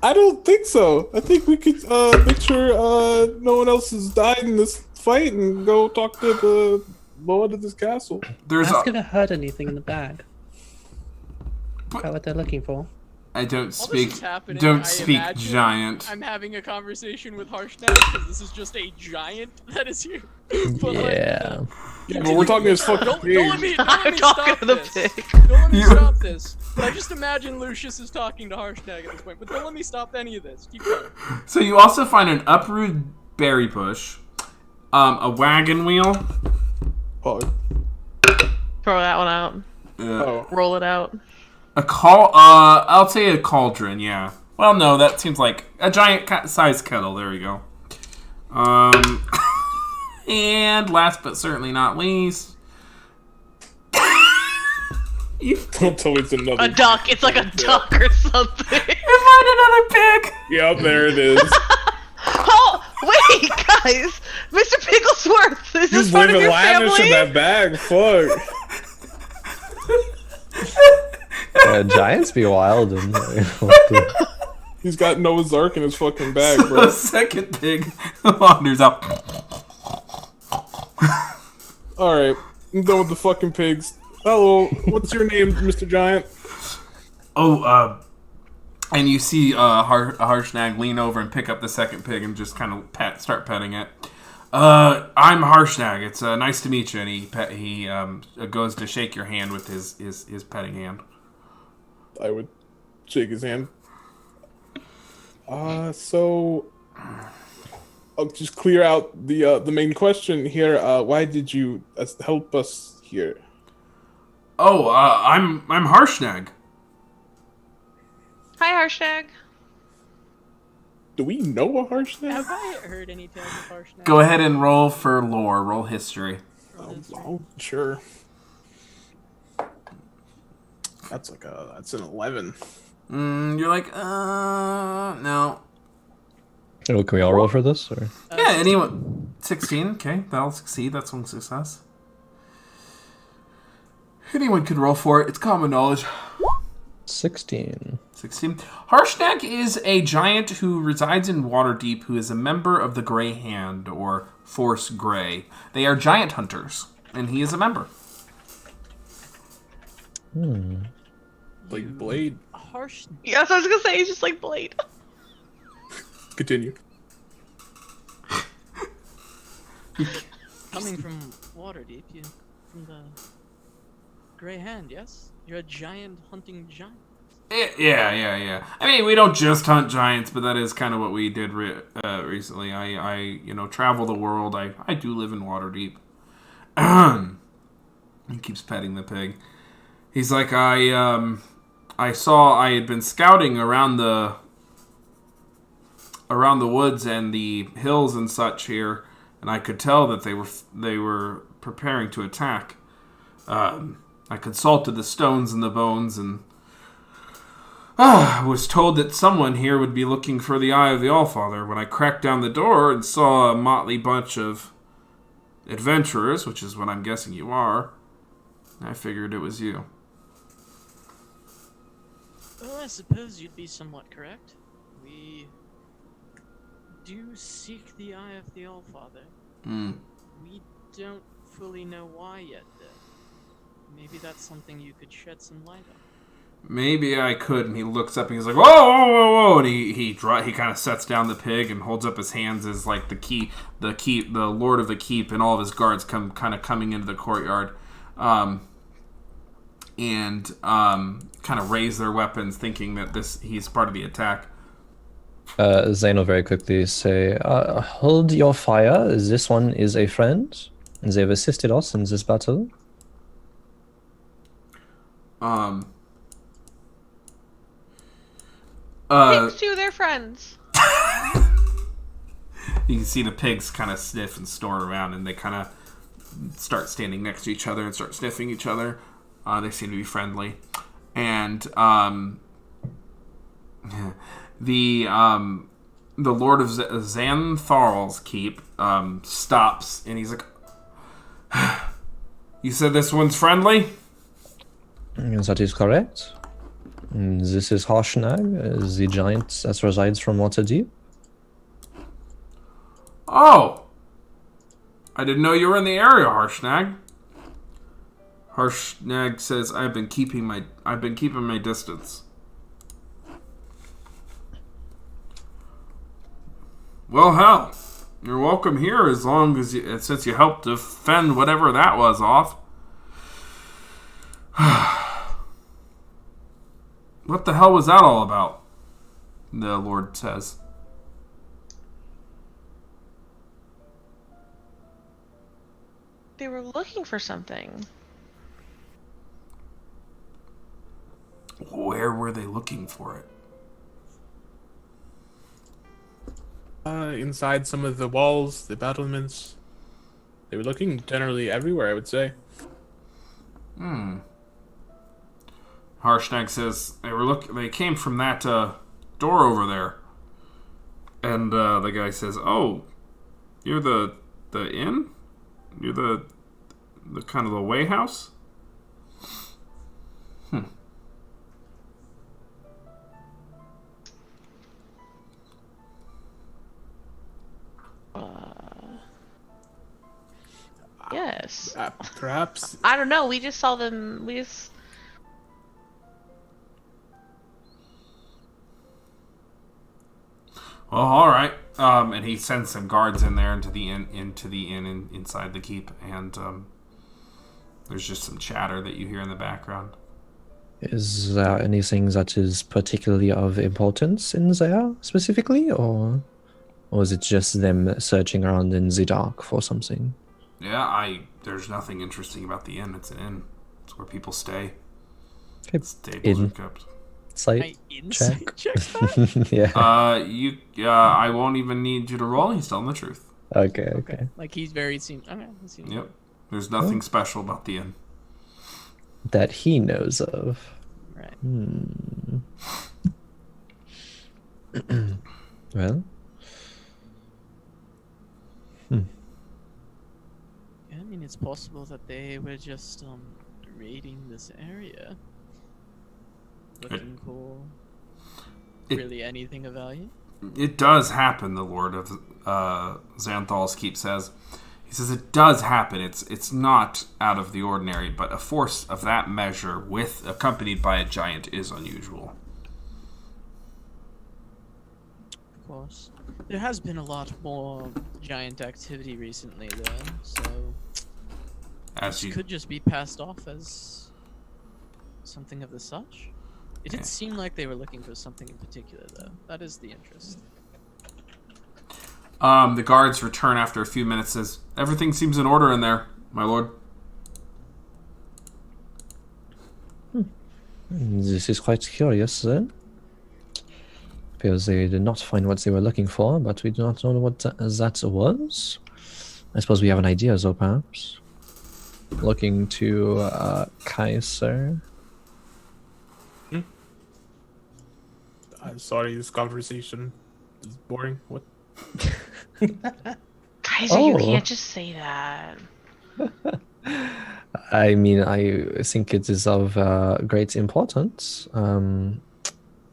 I don't think so. I think we could make sure no one else has died in this fight and go talk to the lord of this castle. There's Ask if it had anything in the bag. Is that what they're looking for? I don't While speak. this is happening, Don't I speak imagine giant. I'm having a conversation with Harshnag because this is just a giant that is here. But, Yeah. Yeah, but we're talking this fucking Don't pig. let me I'm talking stop to the this. pig. Don't let me You- stop this. I just imagine Lucius is talking to Harshnag at this point, but don't let me stop any of this. Keep going. So you also find an uprooted berry bush, a wagon wheel. Oh, Throw that one out. oh. Roll it out. I'll say a cauldron. Yeah. Well, no, that seems like a giant sized kettle. There we go. And last but certainly not least, you Don't tell me it's another. A duck. It's like a duck or something. find another pig. Yep, there it is. Oh, wait, guys. Mr. Pigglesworth, is this He's part of living your lavish family? in that bag. Fuck. Giants be wild and He's got Noah's Ark in his fucking bag, The bro. second pig wanders up. Alright, I'm done with the fucking pigs. Hello, what's your name, Mr. Giant? And you see Harshnag lean over and pick up the second pig and just kind of start petting it. I'm Harshnag. It's nice to meet you. And he goes to shake your hand with his petting hand. I would shake his hand. So I'll just clear out the main question here. Why did you help us here? Oh, I'm Harshnag. Hi, Harshnag. Do we know a harsh name? Have I heard any tales of Harshnag? Go ahead and roll for lore. Roll history. Oh, sure. That's an 11. You're like, no. Oh, can we all roll for this? Or? Yeah, anyone. 16. Okay, that'll succeed. That's one success. Anyone could roll for it. It's common knowledge. 16. 16. Harshnag is a giant who resides in Waterdeep who is a member of the Grey Hand, or Force Grey. They are giant hunters, and he is a member. Like Blade. Harshnag. Yeah, that's what I was gonna say. He's just like Blade. Continue. Coming from Waterdeep, from the Gray Hand, yes? You're a giant hunting giant. Yeah. I mean, we don't just hunt giants, but that is kind of what we did recently. I travel the world. I do live in Waterdeep. He keeps petting the pig. He's like, I had been scouting around the woods and the hills and such here, and I could tell that they were preparing to attack. I consulted the stones and the bones, and was told that someone here would be looking for the Eye of the Allfather. When I cracked down the door and saw a motley bunch of adventurers, which is what I'm guessing you are, I figured it was you. Well, I suppose you'd be somewhat correct. We do seek the Eye of the Allfather. We don't fully know why yet, though. Maybe that's something you could shed some light on. Maybe I could. And he looks up and he's like, whoa, and he kind of sets down the pig and holds up his hands as like the lord of the keep and all of his guards coming into the courtyard, and kind of raise their weapons, thinking that he's part of the attack. Zane will very quickly say, hold your fire. This one is a friend, and they've assisted us in this battle. Pigs too, they're friends. You can see the pigs kind of sniff and snort around, and they kind of start standing next to each other and start sniffing each other. They seem to be friendly. And the Lord of Xantharl's keep stops, and he's like, you said this one's friendly? That is correct. This is Harshnag, the giant that resides from Waterdeep. Oh! I didn't know you were in the area, Harshnag. Harshnag says, I've been keeping my distance. Well, hell, you're welcome here as long as since you helped defend whatever that was off. What the hell was that all about? The Lord says. They were looking for something. Where were they looking for it? Inside some of the walls, the battlements. They were looking generally everywhere, I would say. Harshnag says they came from that door over there. And the guy says, "Oh, you're the inn? You're the kind of the way house?" Yes. Perhaps. I don't know. We just saw them. Well, all right. And he sends some guards in there into the inn inside the keep, and there's just some chatter that you hear in the background. Is there anything that is particularly of importance in there specifically, or is it just them searching around in the dark for something? Yeah, there's nothing interesting about the inn. It's an inn. It's where people stay. Okay. Tables are kept. Site Insight check. check that? Yeah. I won't even need you to roll. He's telling the truth. Okay. Like he's very okay. Yep. There's nothing special about the inn. That he knows of. Right. Well. Yeah, I mean, it's possible that they were just raiding this area, looking for really anything of value. It does happen, the Lord of Xantharl's keep says. He says it does happen. It's not out of the ordinary, but a force of that measure accompanied by a giant is unusual. Of course. There has been a lot more giant activity recently, though, so As this you could just be passed off as something of the such. It did seem like they were looking for something in particular, though. That is the interest. The guards return after a few minutes. Says everything seems in order in there, my lord. This is quite curious then. Because they did not find what they were looking for, but we do not know what that was. I suppose we have an idea, though, perhaps. Looking to Kaiser. I'm sorry, this conversation is boring. What? Kaiser, you Oh. can't just say that. I mean, I think it is of great importance.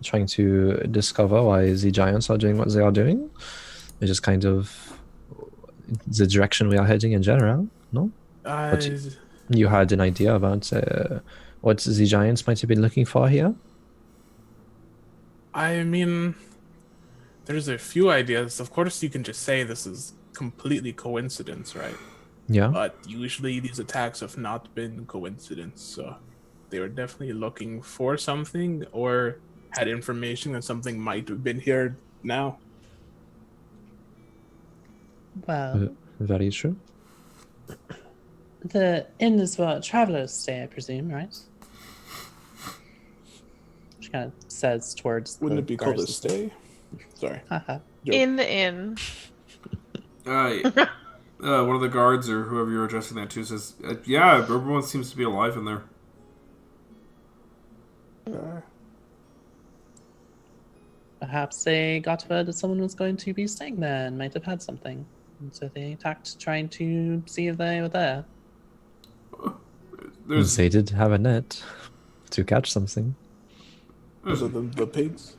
Trying to discover why the giants are doing what they are doing. It's just kind of the direction we are heading in general. No, you had an idea about what the giants might have been looking for here. I mean, there's a few ideas. Of course, you can just say this is completely coincidence, right? Yeah. But usually these attacks have not been coincidence, so they were definitely looking for something or had information that something might have been here now. Well, Very true. the inn is where travelers stay, I presume, right? She kind of says towards. Wouldn't the it be called a guards. stay? Sorry. Haha. Joke. In the inn. One of the guards or whoever you're addressing that to says, "Yeah, everyone seems to be alive in there." Perhaps they got word that someone was going to be staying there and might have had something. And so they attacked trying to see if they were there. There's They did have a net to catch something. Those are the pigs.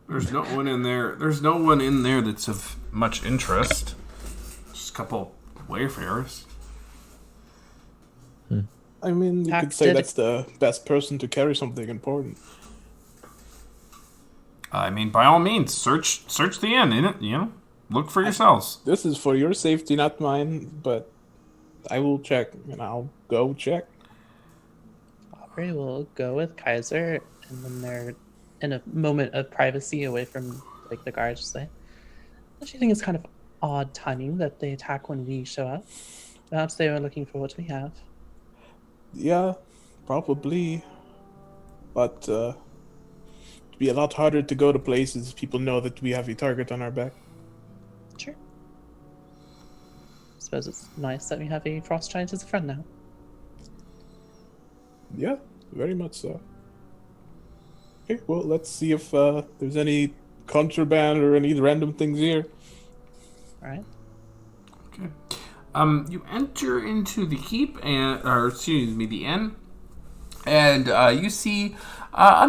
There's no one in there. There's no one in there that's of much interest. Just a couple wayfarers. I mean, you could Pack say did- that's the best person to carry something important. I mean, by all means, search the inn. In it, look for yourselves. This is for your safety, not mine, but I will check, and I'll go check. Aubrey will go with Kaiser, and then they're in a moment of privacy away from like the guards. Say, don't you think it's kind of odd timing that they attack when we show up? Perhaps they were looking for what we have. Yeah, probably. But it'd be a lot harder to go to places if people know that we have a target on our back. Sure. Suppose it's nice that we have a frost giant as a friend now. Yeah, very much so. Okay, well, let's see if there's any contraband or any random things here. All right. Okay. You enter into the keep the inn, and you see a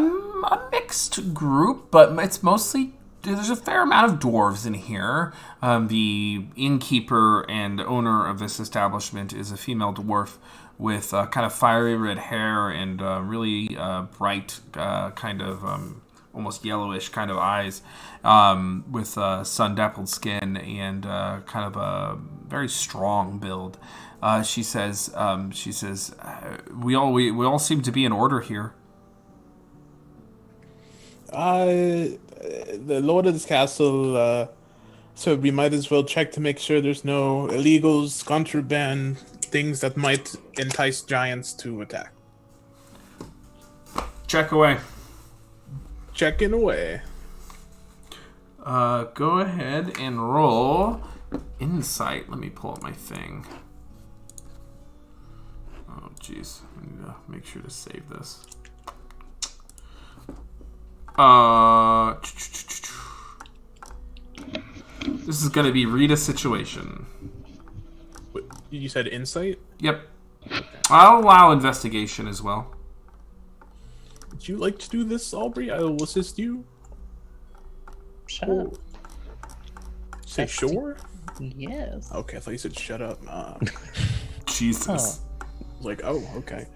mixed group, but it's mostly there's a fair amount of dwarves in here. The innkeeper and owner of this establishment is a female dwarf with kind of fiery red hair and really bright, kind of almost yellowish kind of eyes, with sun-dappled skin and kind of a very strong build. She says, we all seem to be in order here. The lord of this castle, so we might as well check to make sure there's no illegals, contraband, things that might entice giants to attack. Check away. Checking away. Go ahead and roll insight. Let me pull up my thing. Oh, jeez. I need to make sure to save this. This is going to be read a situation. Wait, you said insight? Yep. I'll allow investigation as well. Would you like to do this, Aubrey? I will assist you. Shut up. Say That's sure? Yes. Okay, I thought you said shut up. Jesus. Like, oh, okay.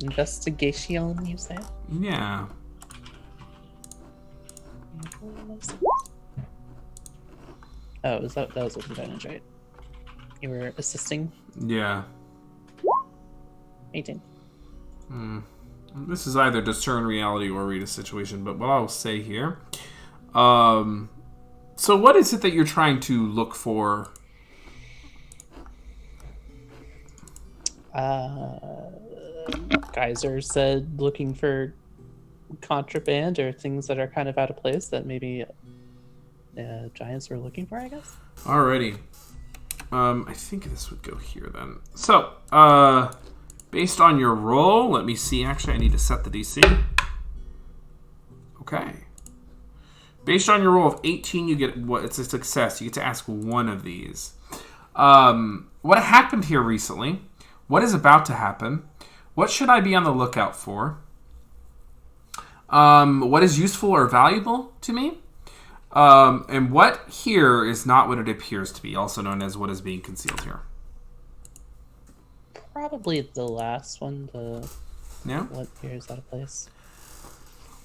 Investigation, you say? Yeah. Oh, that was with advantage, right? You were assisting. Yeah. 18. This is either discern reality or read a situation, but what I'll say here. So what is it that you're trying to look for? Geyser said looking for contraband or things that are kind of out of place that maybe giants were looking for, I guess. Alrighty. I think this would go here then. So, based on your roll, let me see. Actually, I need to set the DC. Okay. Based on your roll of 18, you get what? It's a success. You get to ask one of these. What happened here recently? What is about to happen? What should I be on the lookout for? What is useful or valuable to me? And what here is not what it appears to be, also known as what is being concealed here. Probably the last one, Yeah? what here is out of place.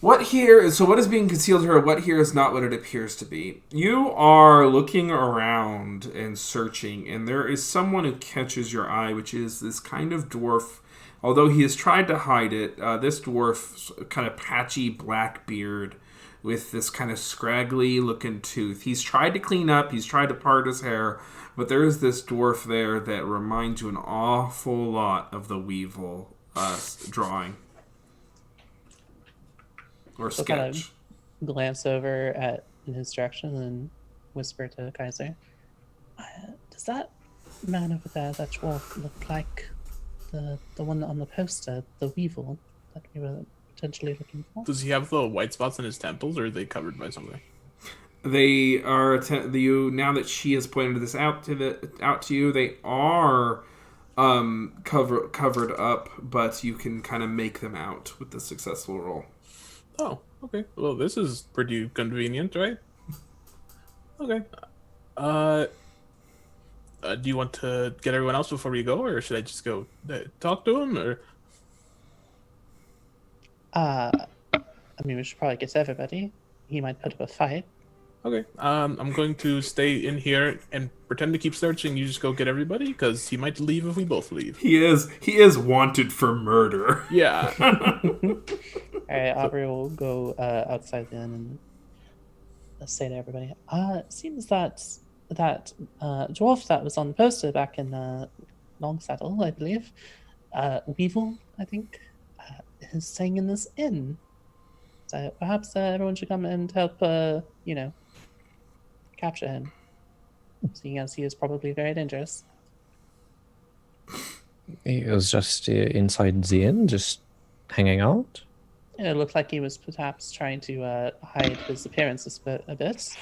What is being concealed here, what here is not what it appears to be. You are looking around and searching, and there is someone who catches your eye, which is this kind of dwarf. Although he has tried to hide it, this dwarf's kind of patchy black beard with this kind of scraggly looking tooth. He's tried to clean up, he's tried to part his hair, but there is this dwarf there that reminds you an awful lot of the Weevil drawing. Or So kind sketch. of glance over in his direction and whisper to Kaiser. Does that man over there, that dwarf, look like the one on the poster, the Weevil that we were potentially looking for? Does he have the white spots in his temples, or are they covered by something? They are now that she has pointed this out to you. They are covered up, but you can kind of make them out with the successful roll. Oh, okay. Well, this is pretty convenient, right? Okay. Do you want to get everyone else before we go, or should I just go talk to him, or? I mean, we should probably get to everybody. He might put up a fight. Okay. I'm going to stay in here and pretend to keep searching. You just go get everybody, because he might leave if we both leave. He is wanted for murder. Yeah. Alright, Aubrey will go outside the inn and say to everybody, it seems that dwarf that was on the poster back in Longsaddle, I believe, Weevil, I think, is staying in this inn. So perhaps everyone should come and help, capture him, seeing as he is probably very dangerous. He was just inside the inn, just hanging out. It looked like he was perhaps trying to hide his appearance a bit.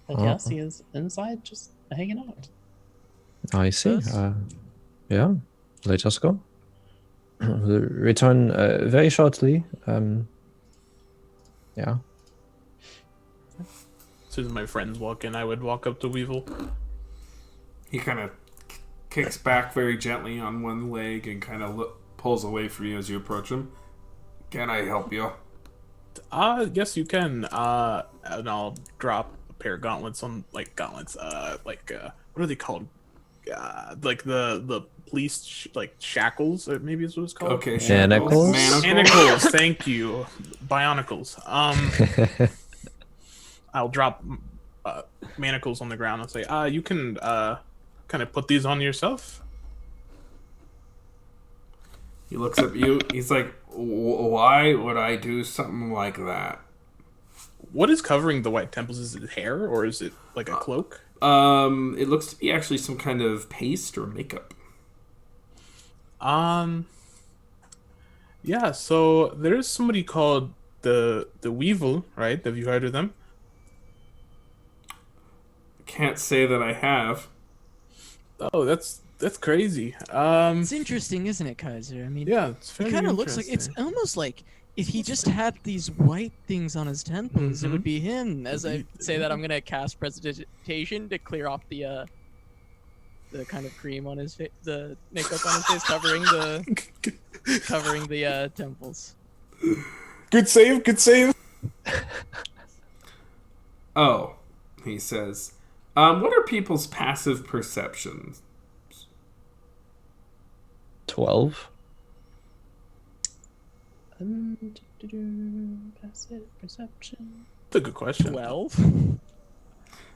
But yes, he is inside just hanging out. I see. Yes. Yeah, let us go. We'll return very shortly. Yeah. As soon as my friends walk in, I would walk up to Weevil. He kind of kicks back very gently on one leg and kind of pulls away from you as you approach him. Can I help you? Yes, you can. And I'll drop a pair of gauntlets on, gauntlets. What are they called? Like the police, shackles, or maybe is what it's called. Okay, Manacles? Manacles, thank you. Bionicles. I'll drop manacles on the ground and say, you can kind of put these on yourself. He looks at you. He's like, why would I do something like that? What is covering the white temples? Is it hair, or is it like a cloak? It looks to be actually some kind of paste or makeup. Yeah, so there's somebody called the Weevil, right? Have you heard of them? Can't say that I have. Oh, that's crazy. It's interesting, isn't it, Kaiser? I mean, Yeah, it's it very kind of looks like it's interesting. almost like if he just had these white things on his temples, it would be him. As I say that, I'm gonna cast Prestidigitation to clear off the kind of cream on his face, the makeup on his face, covering the temples. Good save, good save. Oh, he says. What are people's passive perceptions? 12. Passive perception. That's a good question. 12.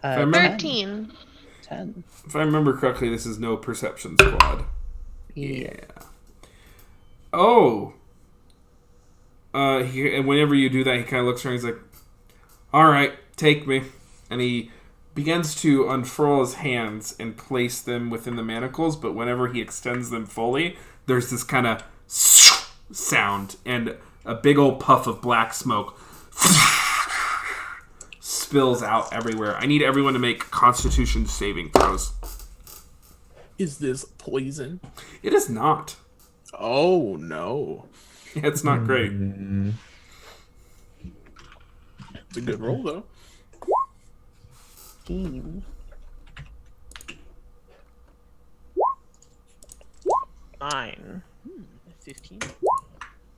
I remember- 13. 10. If I remember correctly, this is no perception squad. Yeah. Oh. And whenever you do that, he kind of looks around. He's like, "All right, take me," and he begins to unfurl his hands and place them within the manacles. But whenever he extends them fully, there's this kind of sound and a big old puff of black smoke spills out everywhere. I need everyone to make Constitution saving throws. Is this poison? It is not. Oh no. It's not great. It's a good roll though. 15. 9. 15.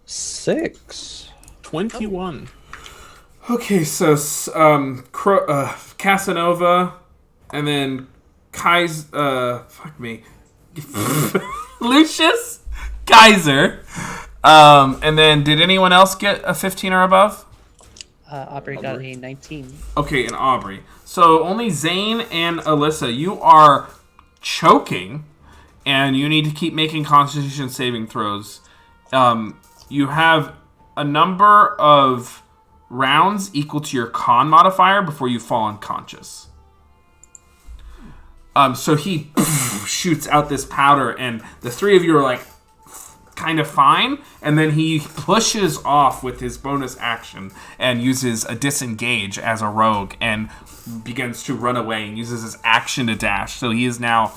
6. 21. Okay, so Casanova, and then fuck me, Lucius, Kaiser, and then did anyone else get a 15 or above? Aubrey got a 19. Okay, and Aubrey. So only Zane and Alyssa, you are choking, and you need to keep making Constitution saving throws. You have a number of rounds equal to your con modifier before you fall unconscious. So he shoots out this powder, and the three of you are like kind of fine, and then he pushes off with his bonus action and uses a disengage as a rogue and begins to run away and uses his action to dash. So he is now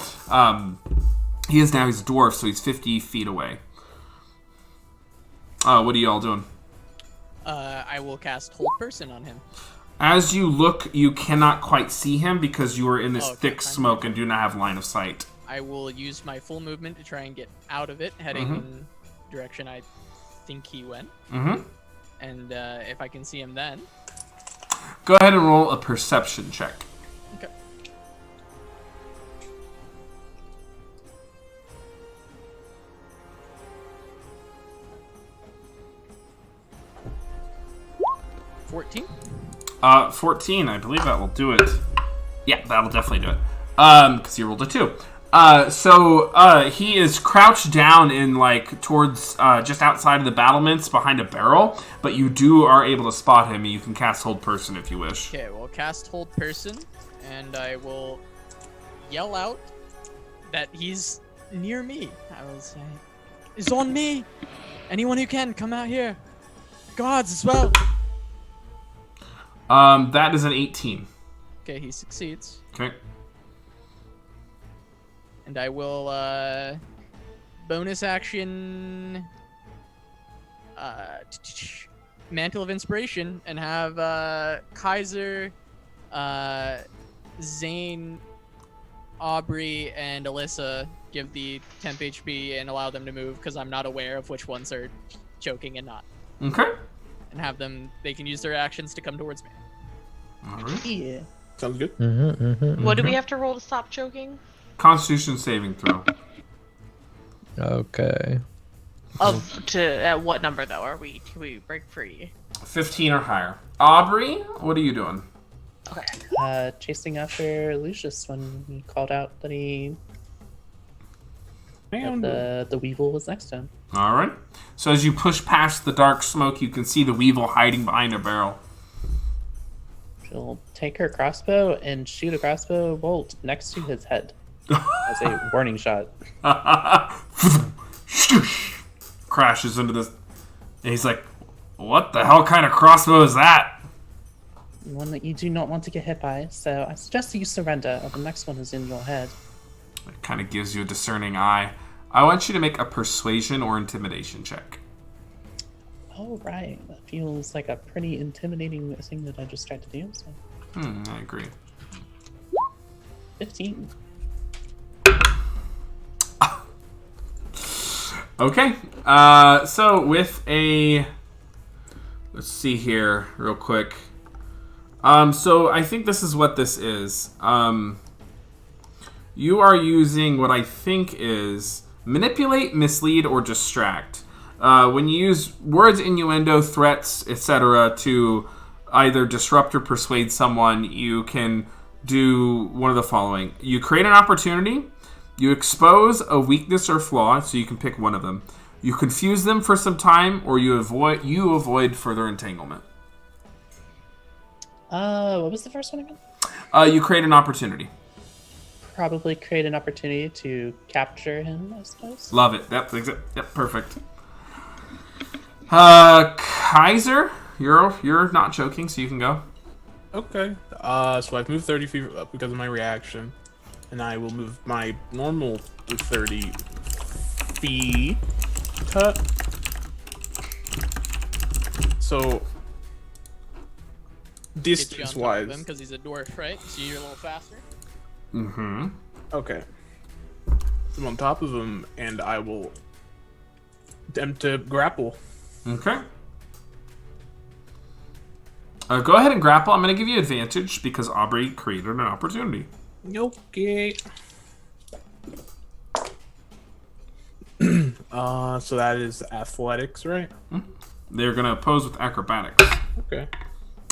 he's a dwarf, so he's 50 feet away. What are you all doing? I will cast Hold Person on him. As you look, you cannot quite see him because you are in this Okay, thick fine. smoke and do not have line of sight. I will use my full movement to try and get out of it, heading in direction I think he went. Mm-hmm. And if I can see him then. Go ahead and roll a perception check. Okay. $14. 14, I believe that will do it. Yeah, that'll definitely do it. Because you rolled a 2. So he is crouched down in towards just outside of the battlements behind a barrel, but you are able to spot him, and you can cast Hold Person if you wish. Okay, well, cast Hold Person, and I will yell out that he's near me. I will say, "It's on me! Anyone who can, come out here! Guards as well!" That is an 18. Okay, he succeeds. Okay. And I will, bonus action, Mantle of Inspiration, and have, Kaiser, Zane, Aubrey, and Alyssa give the temp HP and allow them to move, because I'm not aware of which ones are choking and not. Okay. And have them, they can use their actions to come towards me. All right. Yeah. Sounds good. What do we have to roll to stop choking? Constitution saving throw. Okay. At what number though? Can we break free? 15 or higher. Aubrey, what are you doing? Okay. Chasing after Lucius when he called out that the Weevil was next to him. All right. So as you push past the dark smoke, you can see the Weevil hiding behind a barrel. She'll take her crossbow and shoot a crossbow bolt next to his head as a warning shot. Crashes into this. And he's like, "What the hell kind of crossbow is that?" One that you do not want to get hit by, so I suggest you surrender, or the next one is in your head. It kind of gives you a discerning eye. I want you to make a persuasion or intimidation check. Oh, right. That feels like a pretty intimidating thing that I just tried to do, so. I agree. 15. Okay. So with a... Let's see here real quick. So I think this is what this is. You are using what I think is manipulate, mislead, or distract. When you use words, innuendo, threats, etc., to either disrupt or persuade someone, you can do one of the following. You create an opportunity, you expose a weakness or flaw, so you can pick one of them. You confuse them for some time, or you avoid further entanglement. What was the first one again? You create an opportunity. Probably create an opportunity to capture him, I suppose. Love it. Yep, perfect. Kaiser, you're not choking, so you can go. Okay. So I've moved 30 feet up because of my reaction, and I will move my normal 30 feet. So distance-wise, because he's a dwarf, right? So you're a little faster. Mm-hmm. okay. I'm on top of him, and I will attempt to grapple. Okay. Go ahead and grapple. I'm going to give you advantage because Aubrey created an opportunity. Okay. So that is athletics, right? They're going to oppose with acrobatics. Okay.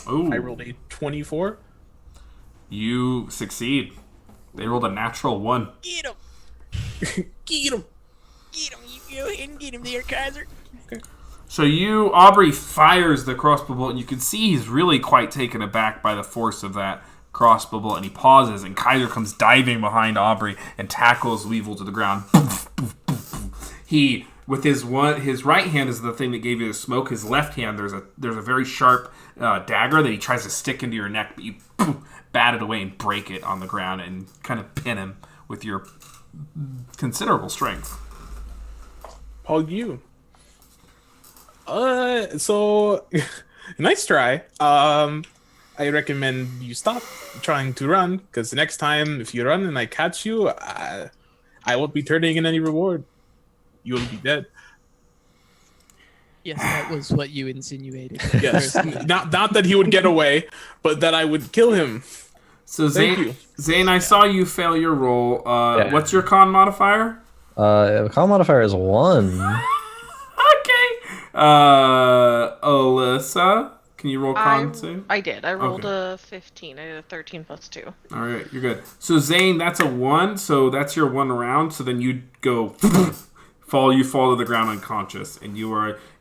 Ooh. I rolled a 24. You succeed. They rolled a natural 1. Get him! Get him! Get him! You go ahead and get him there, Kaiser. So Aubrey fires the crossbow bolt, and you can see he's really quite taken aback by the force of that crossbow bolt, and he pauses, and Kaiser comes diving behind Aubrey and tackles Weevil to the ground. He, with his right hand is the thing that gave you the smoke. His left hand, there's a very sharp dagger that he tries to stick into your neck, but you bat it away and break it on the ground and kind of pin him with your considerable strength. Paul, you. So nice try. I recommend you stop trying to run, because the next time if you run and I catch you, I won't be turning in any reward. You will be dead. Yes, that was what you insinuated. Yes, not that he would get away, but that I would kill him. So Thank Zane, you. Zane, I saw you fail your roll. Yeah. What's your con modifier? Con modifier is 1. Okay. Alyssa, can you roll con too? I did. I rolled Okay. a 15. I did a 13 plus 2. All right, you're good. So Zane, that's a 1. So that's your 1 round. So then you go you fall to the ground unconscious, and you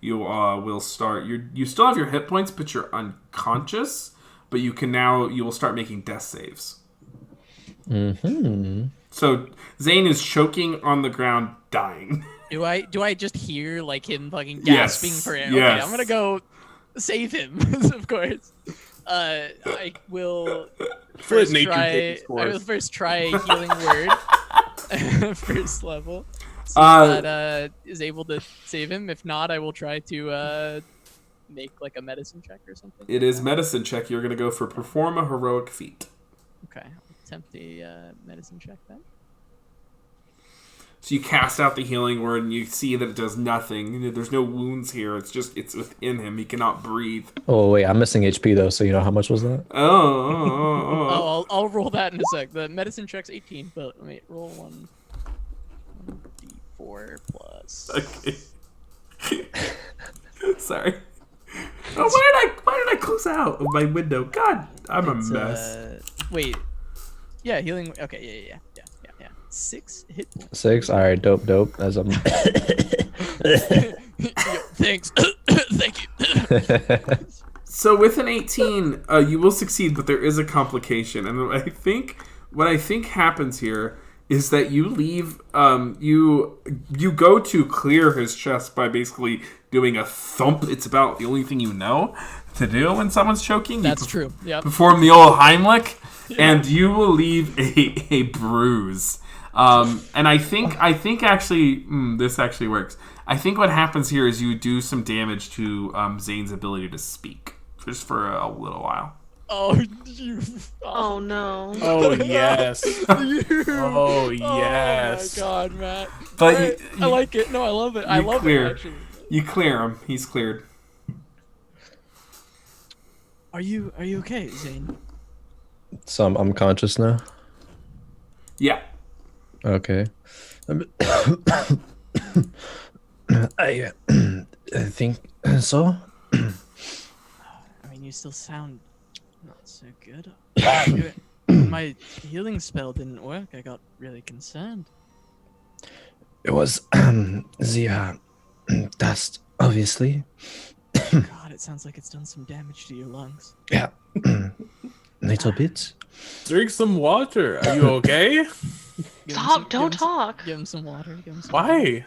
will start. You still have your hit points, but you're unconscious. But you will start making death saves. Mm-hmm. So Zane is choking on the ground, dying. Do I just hear like him fucking Yes, gasping for air? yes. Okay, I'm gonna go save him, of course. I will first nature try. taking scores. I will first try a healing word, first level. See if that is able to save him. If not, I will try to make like a medicine check or something. It is medicine check. You're going to go for perform a heroic feat. Okay, I'll attempt a medicine check then. So you cast out the healing word, and you see that it does nothing. There's no wounds here. It's within him. He cannot breathe. Oh wait, I'm missing HP though, so you know how much was that? Oh, I'll roll that in a sec. The medicine check's 18, but let me roll 1d4 plus. Okay. Sorry. Oh, why did I close out of my window? God, I'm a It's, mess. Wait. Yeah, healing. Okay, yeah. 6 hit points. 6. All right, dope. As I'm. Yo, thanks. Thank you. So with an 18, you will succeed, but there is a complication, and what I think happens here is that you leave. You go to clear his chest by basically doing a thump. It's about the only thing you know to do when someone's choking. That's true. Yep. Perform the old Heimlich, and you will leave a bruise. And I think actually this actually works. I think what happens here is you do some damage to Zane's ability to speak just for a little while. Oh, you. Oh no. Oh yes. You. Oh yes. Oh my god, Matt. But I like it. No, I love it. I love clear. it actually. You clear him. He's cleared. Are you okay, Zane? So I'm conscious now. Yeah. Okay. I think so. I mean, you still sound not so good. When my healing spell didn't work, I got really concerned. It was the dust, obviously. God, it sounds like it's done some damage to your lungs. Yeah, little bit. Drink some water. Are you okay? Give him Stop! some- Don't give him some- talk. Give him some water. Give him some water. Why?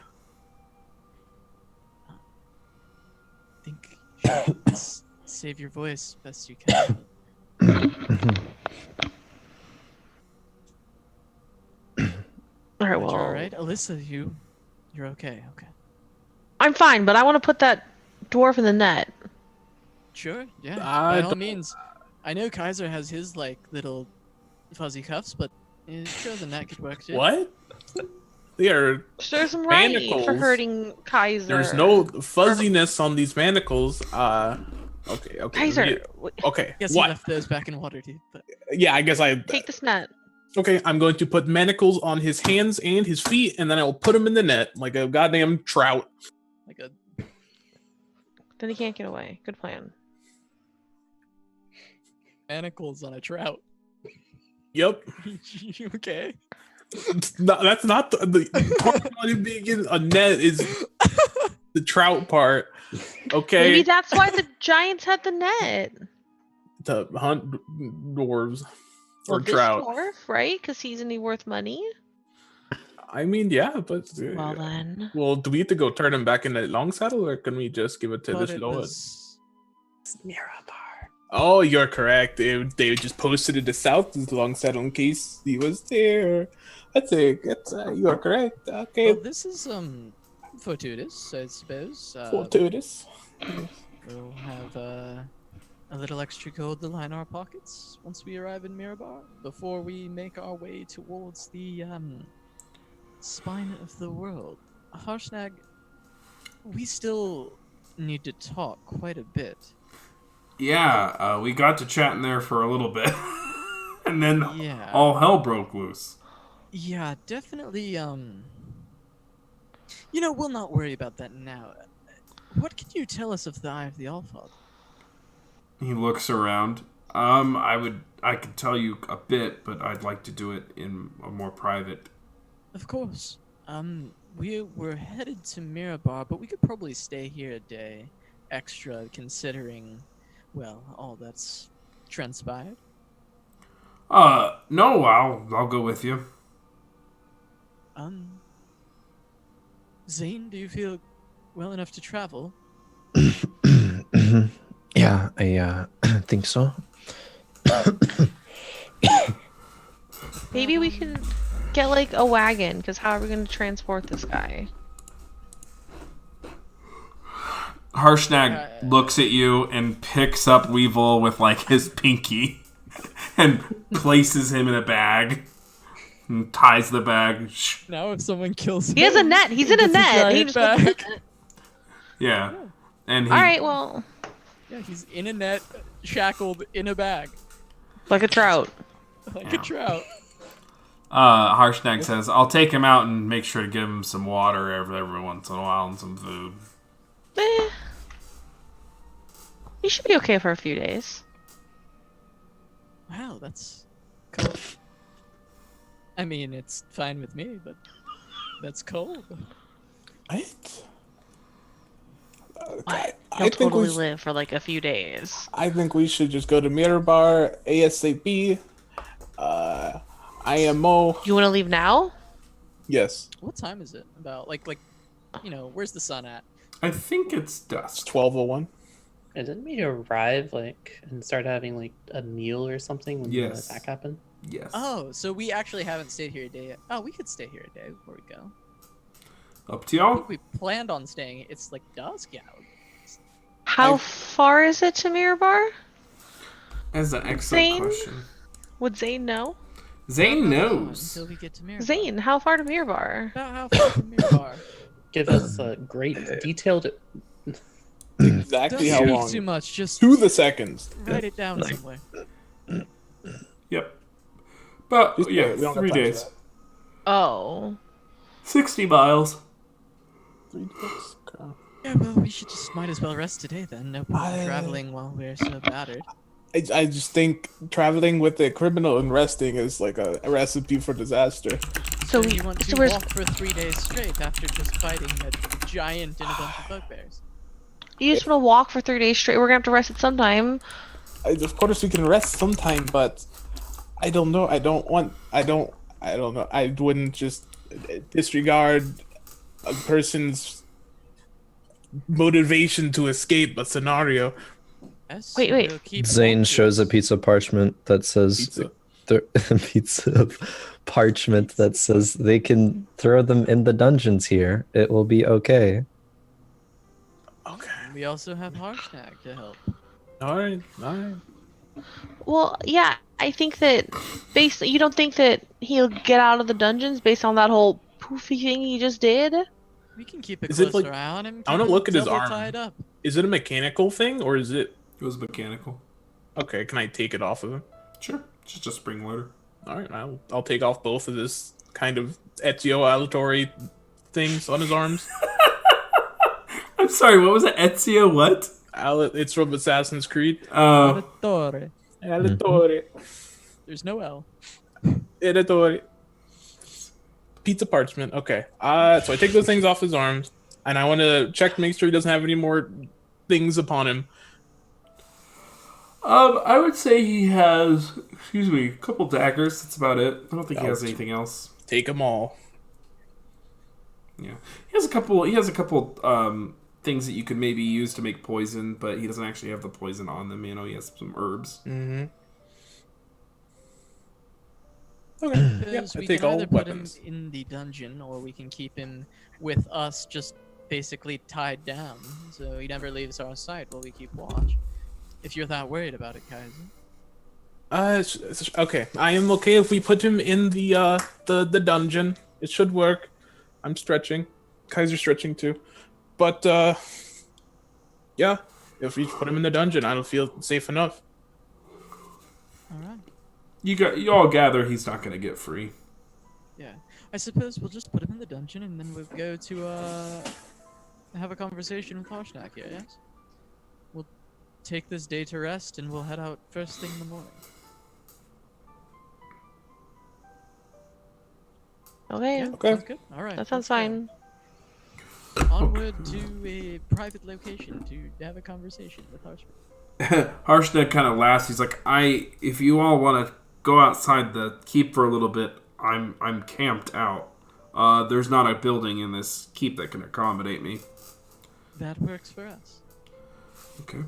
I think you should save your voice best you can. All right, But well, you're all right, Alyssa. You're okay. Okay. I'm fine, but I want to put that dwarf in the net. Sure. Yeah. I By all don't- means. I know Kaiser has his like little fuzzy cuffs, but sure the net could work too. What? They are. There's some right for Manacles. hurting Kaiser. There's no fuzziness on these manacles. Okay. Kaiser. Yeah, okay. Guess he What? left those back in Waterdeep, but Yeah, I guess I. Take this net. Okay, I'm going to put manacles on his hands and his feet, and then I will put him in the net like a goddamn trout. like a Then he can't get away. Good plan. manacles on a trout. Yep. You okay? No, that's not the part about him being in a net is the trout part. Okay. Maybe that's why the giants had the net. To hunt dwarves or Well, this trout. dwarf, right? Because he's any worth money. I mean, yeah, but Well then. well, do we have to go turn him back in the long saddle, or can we just give it to But this it lord? was Mirabar. Oh, you're correct. They just posted it to south as long saddle in case he was there. You are correct. Okay, well, this is fortuitous, I suppose. fortuitous. We'll have a little extra gold to line our pockets once we arrive in Mirabar before we make our way towards the spine of the world. Harshnag, we still need to talk quite a bit. Yeah, we got to chatting there for a little bit, and then Yeah. all hell broke loose. Yeah, definitely. We'll not worry about that now. What can you tell us of the Eye of the Allfather? He looks around. I could tell you a bit, but I'd like to do it in a more private. Of course. We're headed to Mirabar, but we could probably stay here a day extra, considering, well, all that's transpired. No, I'll go with you. Zane, do you feel well enough to travel? Yeah, I think so. Maybe we can get like a wagon, because how are we going to transport this guy? Harshnag looks at you and picks up Weevil with like his pinky and places him in a bag and ties the bag. Now, if someone kills him, He has a net. He's in a gets net. He giant just puts it in bag. the net. Yeah. And he All right, well, Yeah, he's in a net, shackled in a bag, like a trout. like a trout. Harshnag says, I'll take him out and make sure to give him some water every once in a while and some food. He should be okay for a few days. Wow, that's cool. I mean, it's fine with me, but that's cold. What? What? I He'll think totally we live for like a few days. I think we should just go to Mirabar ASAP. IMO. You want to leave now? Yes, What time is it? About like, where's the sun at? I think it's it's dusk. 12:01. And didn't we arrive and start having like a meal or something when Yes. the attack happened? Yes. Oh, so we actually haven't stayed here a day yet. Oh, we could stay here a day before we go. Up to I y'all. think we planned on staying. It's like dusk out. How I- far is it to Mirabar? That's an excellent Zane? question. Would Zane know? Zane knows. Until we get to Mirabar. Zane, how far to Mirabar? About how far from Mirabar? Give us a great detailed. Exactly Don't how speak long? too much. Just To the seconds. write it down somewhere. Yep. But Just yeah, wait, we don't got 3 time for days. that. Oh. 60 miles. 3 days. Okay. Yeah, well, we should just might as well rest today then. No point in I- traveling while we're so battered. I just think traveling with a criminal and resting is like a recipe for disaster. So you want to where's walk for 3 days straight after just fighting a giant and a bunch of bugbears. you just want to walk for 3 days straight? We're gonna have to rest at some time. Of course, we can rest sometime, but I don't know. I don't know. I wouldn't just disregard a person's motivation to escape a scenario. Yes, Wait. we'll keep Zane walking. shows a piece of parchment that says Pizza. piece of parchment that says they can throw them in the dungeons here. It will be okay. Okay. We also have Harshnag to help. All right. All right. Well, yeah, I think that you don't think that he'll get out of the dungeons based on that whole poofy thing he just did? We can keep a Is it closer like- eye on him. I wanna keep him look at his double arm. Tied up. Is it a mechanical thing or is it It was mechanical. okay? Can I take it off of him? Sure, it's just a spring loader. All right. I'll take off both of this kind of Ezio Auditore things on his arms. I'm sorry, what was it? Ezio what? It's from Assassin's Creed. Auditore. Auditore. There's no L. Editore. Pizza parchment. Okay. So I take those things off his arms, and I want to check to make sure he doesn't have any more things upon him. I would say he has, a couple daggers. That's about it. I don't think he has Ouch. anything else. Take them all. Yeah, he has a couple things that you could maybe use to make poison, but he doesn't actually have the poison on them. You know, he has some herbs. Mm-hmm. Okay. Yeah, Because I we take can all either put him weapons. in the dungeon, or we can keep him with us, just basically tied down, so he never leaves our sight while we keep watch. If you're that worried about it, Kaiser. Okay. I am okay if we put him in the dungeon. It should work. I'm stretching. Kaiser's stretching too. But yeah, if we put him in the dungeon, I don't feel safe enough. All right. You all gather he's not going to get free. Yeah. I suppose we'll just put him in the dungeon, and then we'll go to have a conversation with Harshnag here. Yes. We'll take this day to rest, and we'll head out first thing in the morning. Okay, Yeah, Okay. sounds good. All right. that sounds let's go. fine. Onward to a private location to have a conversation with Harshnag. Harshnag kind of laughs. He's like, if you all want to go outside the keep for a little bit, I'm camped out. There's not a building in this keep that can accommodate me. That works for us. Okay.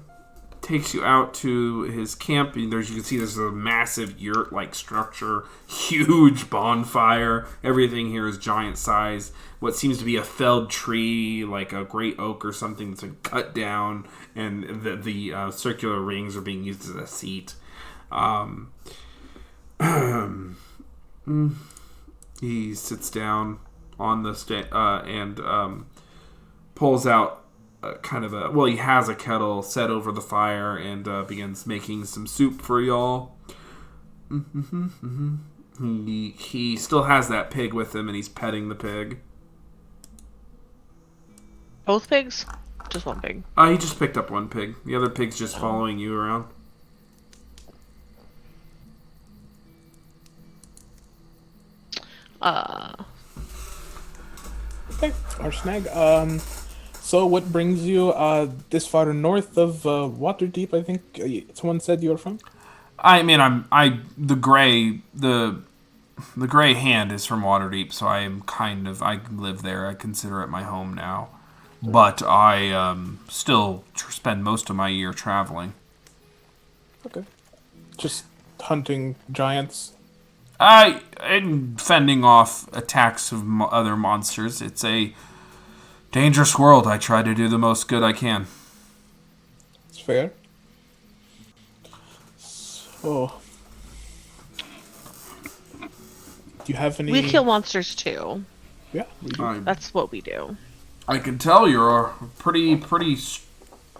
Takes you out to his camp. And you can see there's a massive yurt-like structure, huge bonfire. Everything here is giant size. What seems to be a felled tree, like a great oak or something, that's been cut down, and the circular rings are being used as a seat. He sits down on the and pulls out he has a kettle set over the fire and begins making some soup for y'all. He still has that pig with him, and he's petting the pig. Both pigs? Just one pig. He just picked up one pig. The other pig's just following you around. Okay. Harshnag. So what brings you this far north of Waterdeep? I think someone said you were from. The gray hand is from Waterdeep, so I live there. I consider it my home now. But I still spend most of my year traveling. Okay. Just hunting giants. And fending off attacks of other monsters. It's a dangerous world. I try to do the most good I can. It's fair. So, do you have any? We kill monsters too. Yeah. We do. That's what we do. I can tell you're a pretty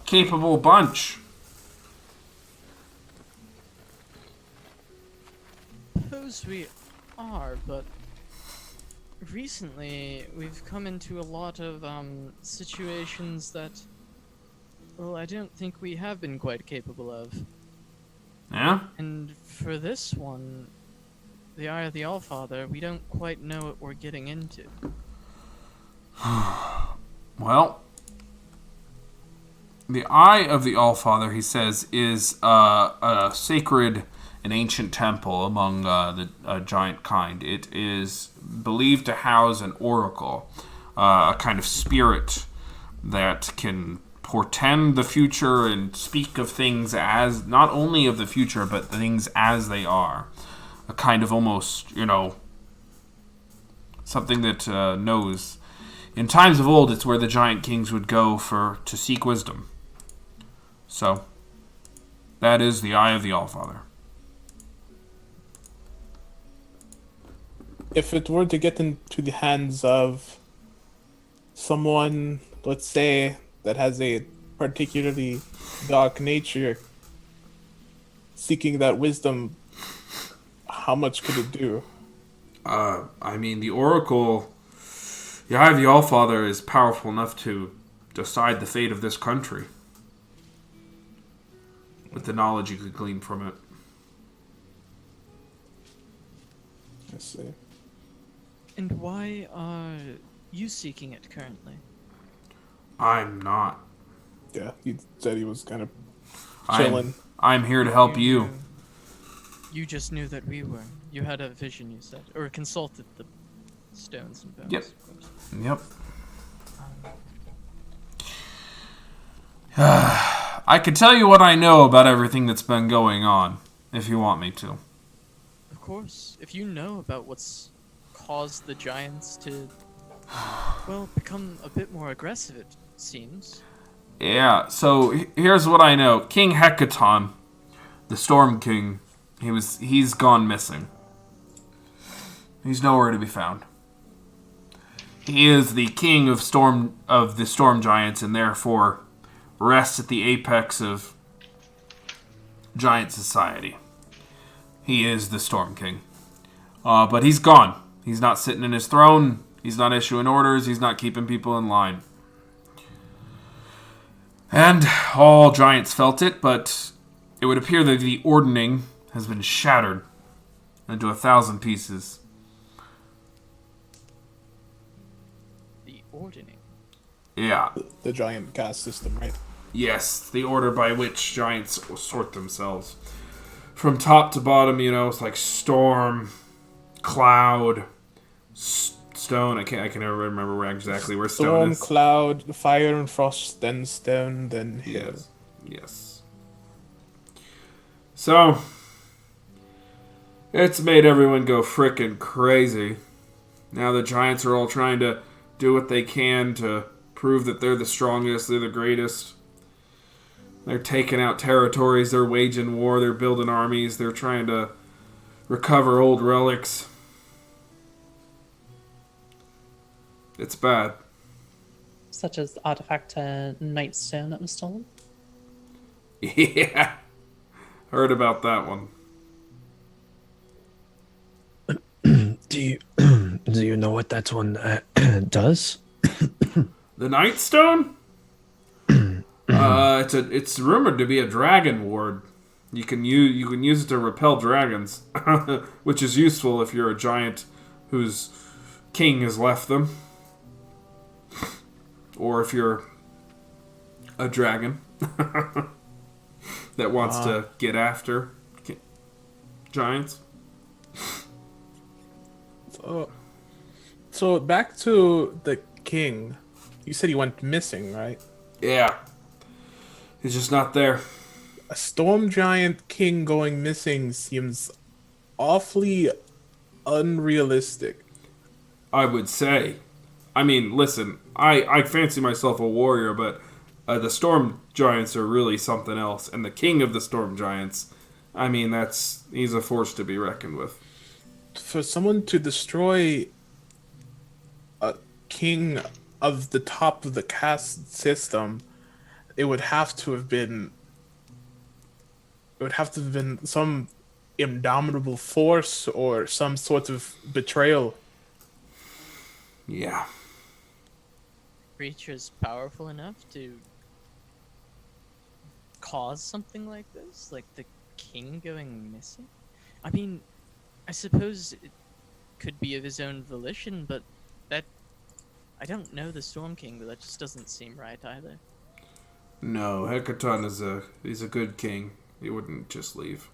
capable bunch. Suppose we are, but recently we've come into a lot of situations that, well, I don't think we have been quite capable of. Yeah? And for this one, the Eye of the Allfather, we don't quite know what we're getting into. Well, the Eye of the Allfather, he says, is a sacred and ancient temple among the giant kind. It is believed to house an oracle, a kind of spirit that can portend the future and speak of things as, not only of the future, but things as they are. A kind of almost, something that knows. In times of old, it's where the giant kings would go to seek wisdom. So, that is the Eye of the Allfather. If it were to get into the hands of someone, let's say, that has a particularly dark nature, seeking that wisdom, how much could it do? I mean, the Oracle, the Eye of the Allfather is powerful enough to decide the fate of this country. With the knowledge you could glean from it. I see. And why are you seeking it currently? I'm not. Yeah, he said he was kind of I'm- chilling. I'm here to help you. You just knew that we were. You had a vision, you said, or consulted the stones and bones. Yep. Of course. Yep. I could tell you what I know about everything that's been going on, if you want me to. Of course, if you know about what's caused the giants to, well, become a bit more aggressive, it seems. Yeah, so here's what I know. King Hecaton, the Storm King, he's gone missing. He's nowhere to be found. He is the king of the storm giants, and therefore rests at the apex of giant society. He is the Storm King. But he's gone. He's not sitting in his throne. He's not issuing orders. He's not keeping people in line. And all giants felt it, but it would appear that the ordning has been shattered into 1,000 pieces. The ordering. Yeah. The giant caste system, right? Yes, the order by which giants sort themselves. From top to bottom, it's like storm, cloud, stone. I can never remember exactly where stone Storm, is. cloud, fire and frost, then stone, then hill. Yes. Yes. So, it's made everyone go frickin' crazy. Now the giants are all trying to do what they can to prove that they're the strongest, they're the greatest. They're taking out territories, they're waging war, they're building armies, they're trying to recover old relics. It's bad. Such as the artifact Nightstone that was stolen. Yeah. Heard about that one. Do you know what that one does? The Nightstone? It's rumored to be a dragon ward. You can use it to repel dragons, which is useful if you're a giant whose king has left them, or if you're a dragon that wants to get after giants. So back to the king. You said he went missing, right? Yeah, he's just not there. A storm giant king going missing seems awfully unrealistic. I would say. I mean, listen, I fancy myself a warrior, but the storm giants are really something else. And the king of the storm giants, I mean, he's a force to be reckoned with. For someone to destroy a king of the top of the caste system, it would have to have been some indomitable force or some sort of betrayal. Yeah. Creatures powerful enough to cause something like this? Like the king going missing? I mean, I suppose it could be of his own volition, but that... I don't know the Storm King, but that just doesn't seem right either. No, Hekaton is a good king. He wouldn't just leave.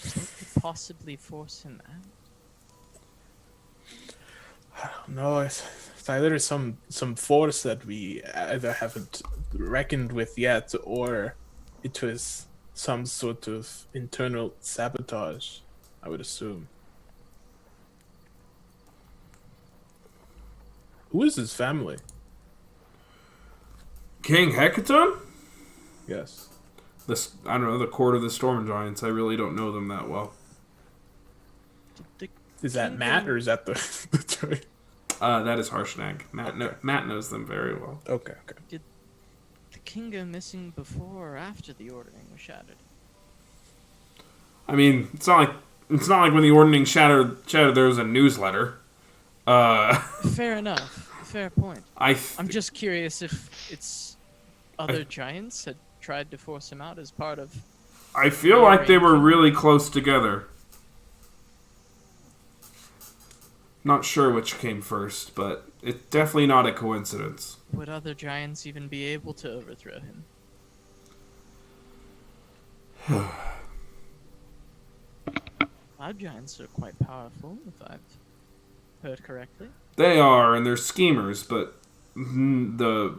What could possibly force him out? No, it's either some force that we either haven't reckoned with yet, or it was some sort of internal sabotage, I would assume. Who is his family? King Hekaton? Yes. I don't know, the court of the Storm Giants. I really don't know them that well. Did Is that Matt or is that the the That is Harshnag. Matt knows them very well. Okay, okay. the king go missing before or after the ordering was shattered? I mean, it's not like when the ordning shattered there was a newsletter. Fair enough. Fair point. I'm just curious if it's other giants had tried to force him out as part of... I feel like they were really close together. Not sure which came first, but it's definitely not a coincidence. Would other giants even be able to overthrow him? Cloud giants are quite powerful, if I've heard correctly. They are, and they're schemers, but the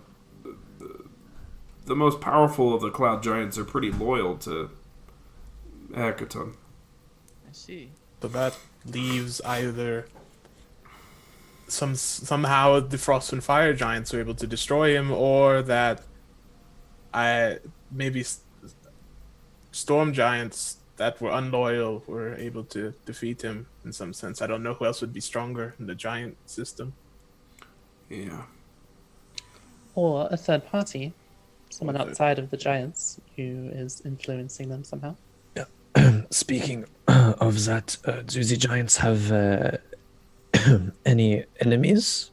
most powerful of the cloud giants are pretty loyal to Hekaton. I see. So that leaves either somehow the Frost and Fire Giants are able to destroy him, or that maybe Storm Giants that were unloyal were able to defeat him in some sense. I don't know who else would be stronger in the giant system. Yeah. Or a third party, someone Okay. outside of the giants who is influencing them somehow. Speaking of that, do the giants have any enemies?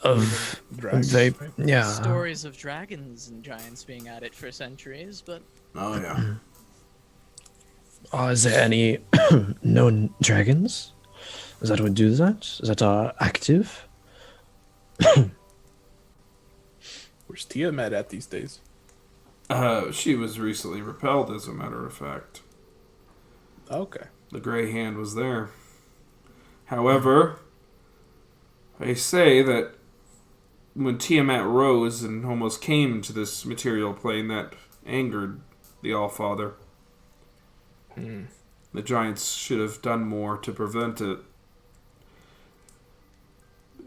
Of Dragons, they, right? yeah. Stories of dragons and giants being at it for centuries, but Oh yeah. Is there any known dragons that would do that? That are active? Where's Tiamat at these days? She was recently repelled, as a matter of fact. Okay. The Grey Hand was there. However, they say that when Tiamat rose and almost came to this material plane, that angered the Allfather. The giants should have done more to prevent it.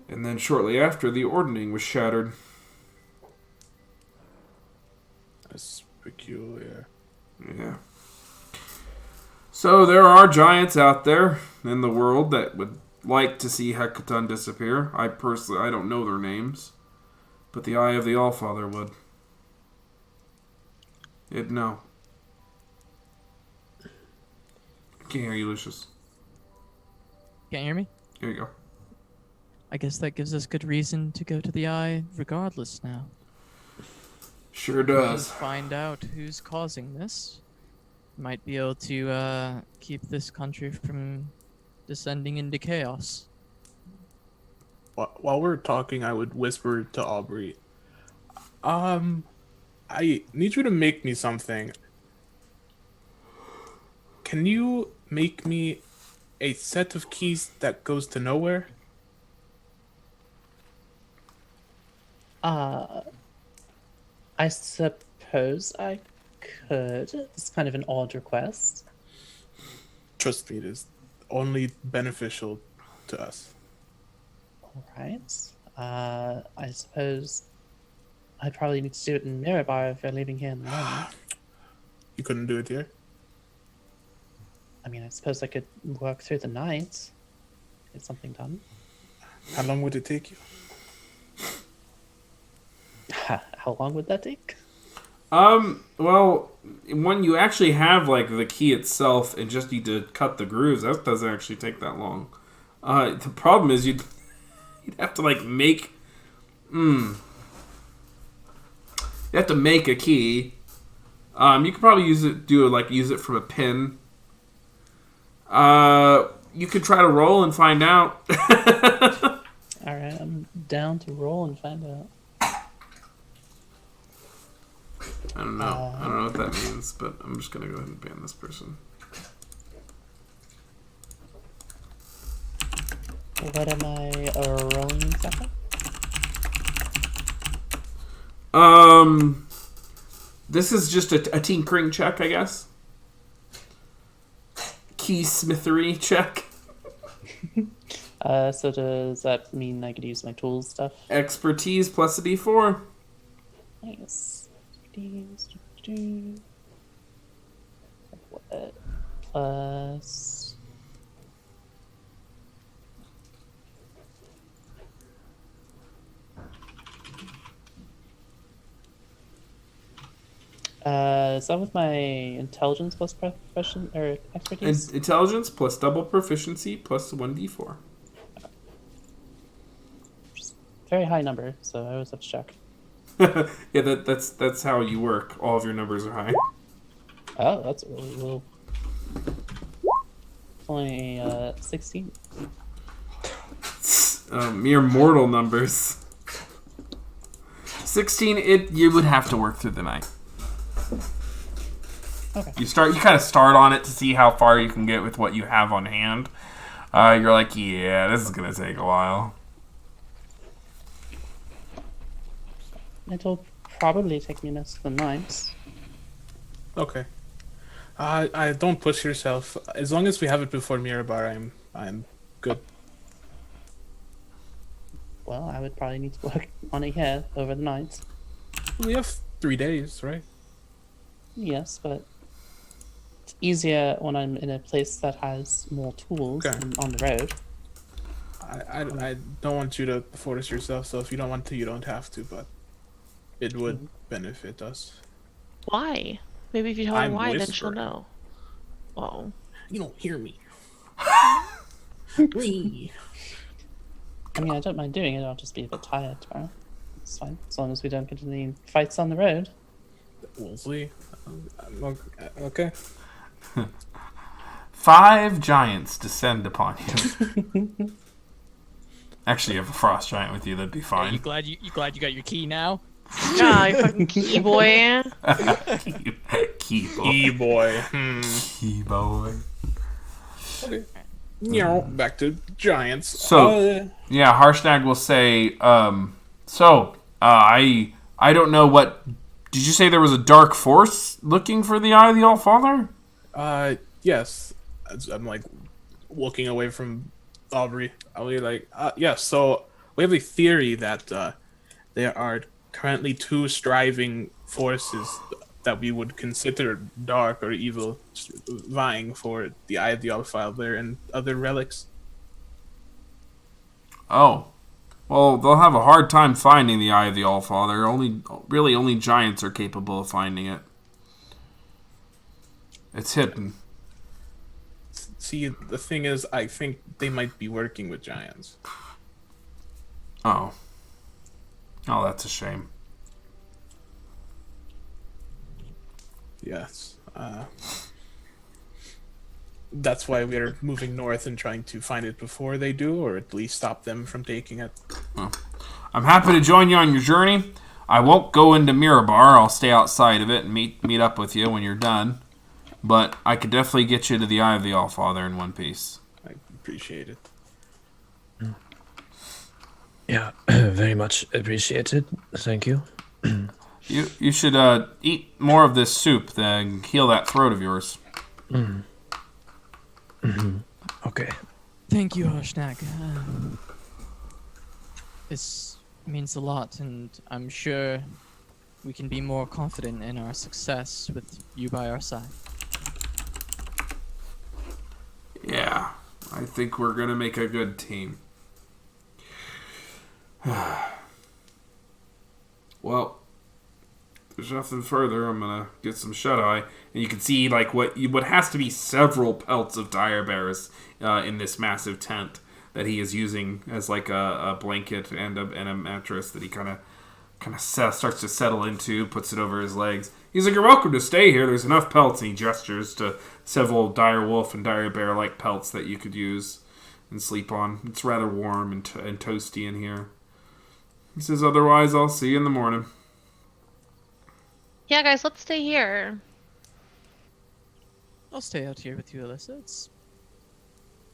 And then shortly after, the ordning was shattered. That's peculiar. Yeah. So there are giants out there in the world that would like to see Hekaton disappear. I don't know their names, but the Eye of the Allfather would. It'd know. I can't hear you, Lucius. can't hear me? Here you go. I guess that gives us good reason to go to the eye regardless now. Sure We'll does. find out who's causing this. Might be able to keep this country from descending into chaos. While we're talking, I would whisper to Aubrey, I need you to make me something. Can you make me a set of keys that goes to nowhere? I suppose I could. It's kind of an odd request. Trust me, it is only beneficial to us. All right. I suppose I'd probably need to do it in Mirabar if you're leaving here in the morning. You couldn't do it here? I mean, I suppose I could work through the night, get something done. How long would it take you? How long would that take? Well, when you actually have like the key itself and just need to cut the grooves, that doesn't actually take that long. The problem is you'd have to like make. You have to make a key. You could probably use it from a pin. You could try to roll and find out. All right, I'm down to roll and find out. I don't know. I don't know what that means, but I'm just gonna go ahead and ban this person. What am I rolling exactly? This is just a tinkering check, I guess. Keysmithery check. So does that mean I could use my tools stuff? Expertise plus a d4. Nice. What? Plus. Is that with my intelligence plus profession or expertise? Intelligence plus double proficiency plus 1d4. Very high number, so I always have to check. Yeah, that's how you work. All of your numbers are high. Oh, that's really low. It's only 16. Mere mortal numbers. 16. You would have to work through the night. Okay. You kind of start on it to see how far you can get with what you have on hand. You're like, yeah, this is gonna take a while. It'll probably take me less than 9. Okay. I don't push yourself. As long as we have it before Mirabar, I'm good. Well, I would probably need to work on it here over the night. We have 3 days, right? Yes, but it's easier when I'm in a place that has more tools Okay. and on the road. I don't want you to force yourself, so if you don't want to, you don't have to, but it would benefit us. Why? Maybe if you tell her I'm why, then she'll whispering. know. Oh. You don't hear me. I mean, I don't mind doing it, I'll just be a bit tired tomorrow. It's fine, as long as we don't get any fights on the road. We'll see. Okay. 5 giants descend upon you. Actually, you have a frost giant with you. That'd be You fine. glad you got your key now? Yeah, you fucking key boy. Key boy. E-boy. Key boy. Okay. Back to giants. So- Yeah, Harshnag will say, I don't know what... Did you say there was a dark force looking for the Eye of the All-Father? Yes. I'm like looking away from Aubrey. I'll be like, yes. So we have a theory that there are currently 2 striving forces that we would consider dark or evil, vying for the Eye of the All-Father and other relics. Oh. Well, they'll have a hard time finding the Eye of the All-Father. Only giants are capable of finding it. It's hidden. See, the thing is, I think they might be working with giants. Oh. Oh, that's a shame. Yes. That's why we're moving north and trying to find it before they do, or at least stop them from taking it. I'm happy to join you on your journey. I won't go into Mirabar. I'll stay outside of it and meet up with you when you're done. But I could definitely get you to the Eye of the All-Father in one piece. I appreciate it. Yeah, very much appreciated. Thank you. You should eat more of this soup, then heal that throat of yours. Okay. Thank you, Harshnag. This means a lot, and I'm sure we can be more confident in our success with you by our side. Yeah, I think we're going to make a good team. Well, there's nothing further, I'm gonna get some shut eye, and you can see like what has to be several pelts of dire bears in this massive tent that he is using as like a blanket and a mattress that he kind of starts to settle into, puts it over his legs. He's like, "You're welcome to stay here. There's enough pelts," and he gestures to several dire wolf and dire bear like pelts that you could use and sleep on. It's rather warm and toasty in here. He says, "Otherwise, I'll see you in the morning." Yeah, guys, let's stay here. I'll stay out here with you, Alyssa. It's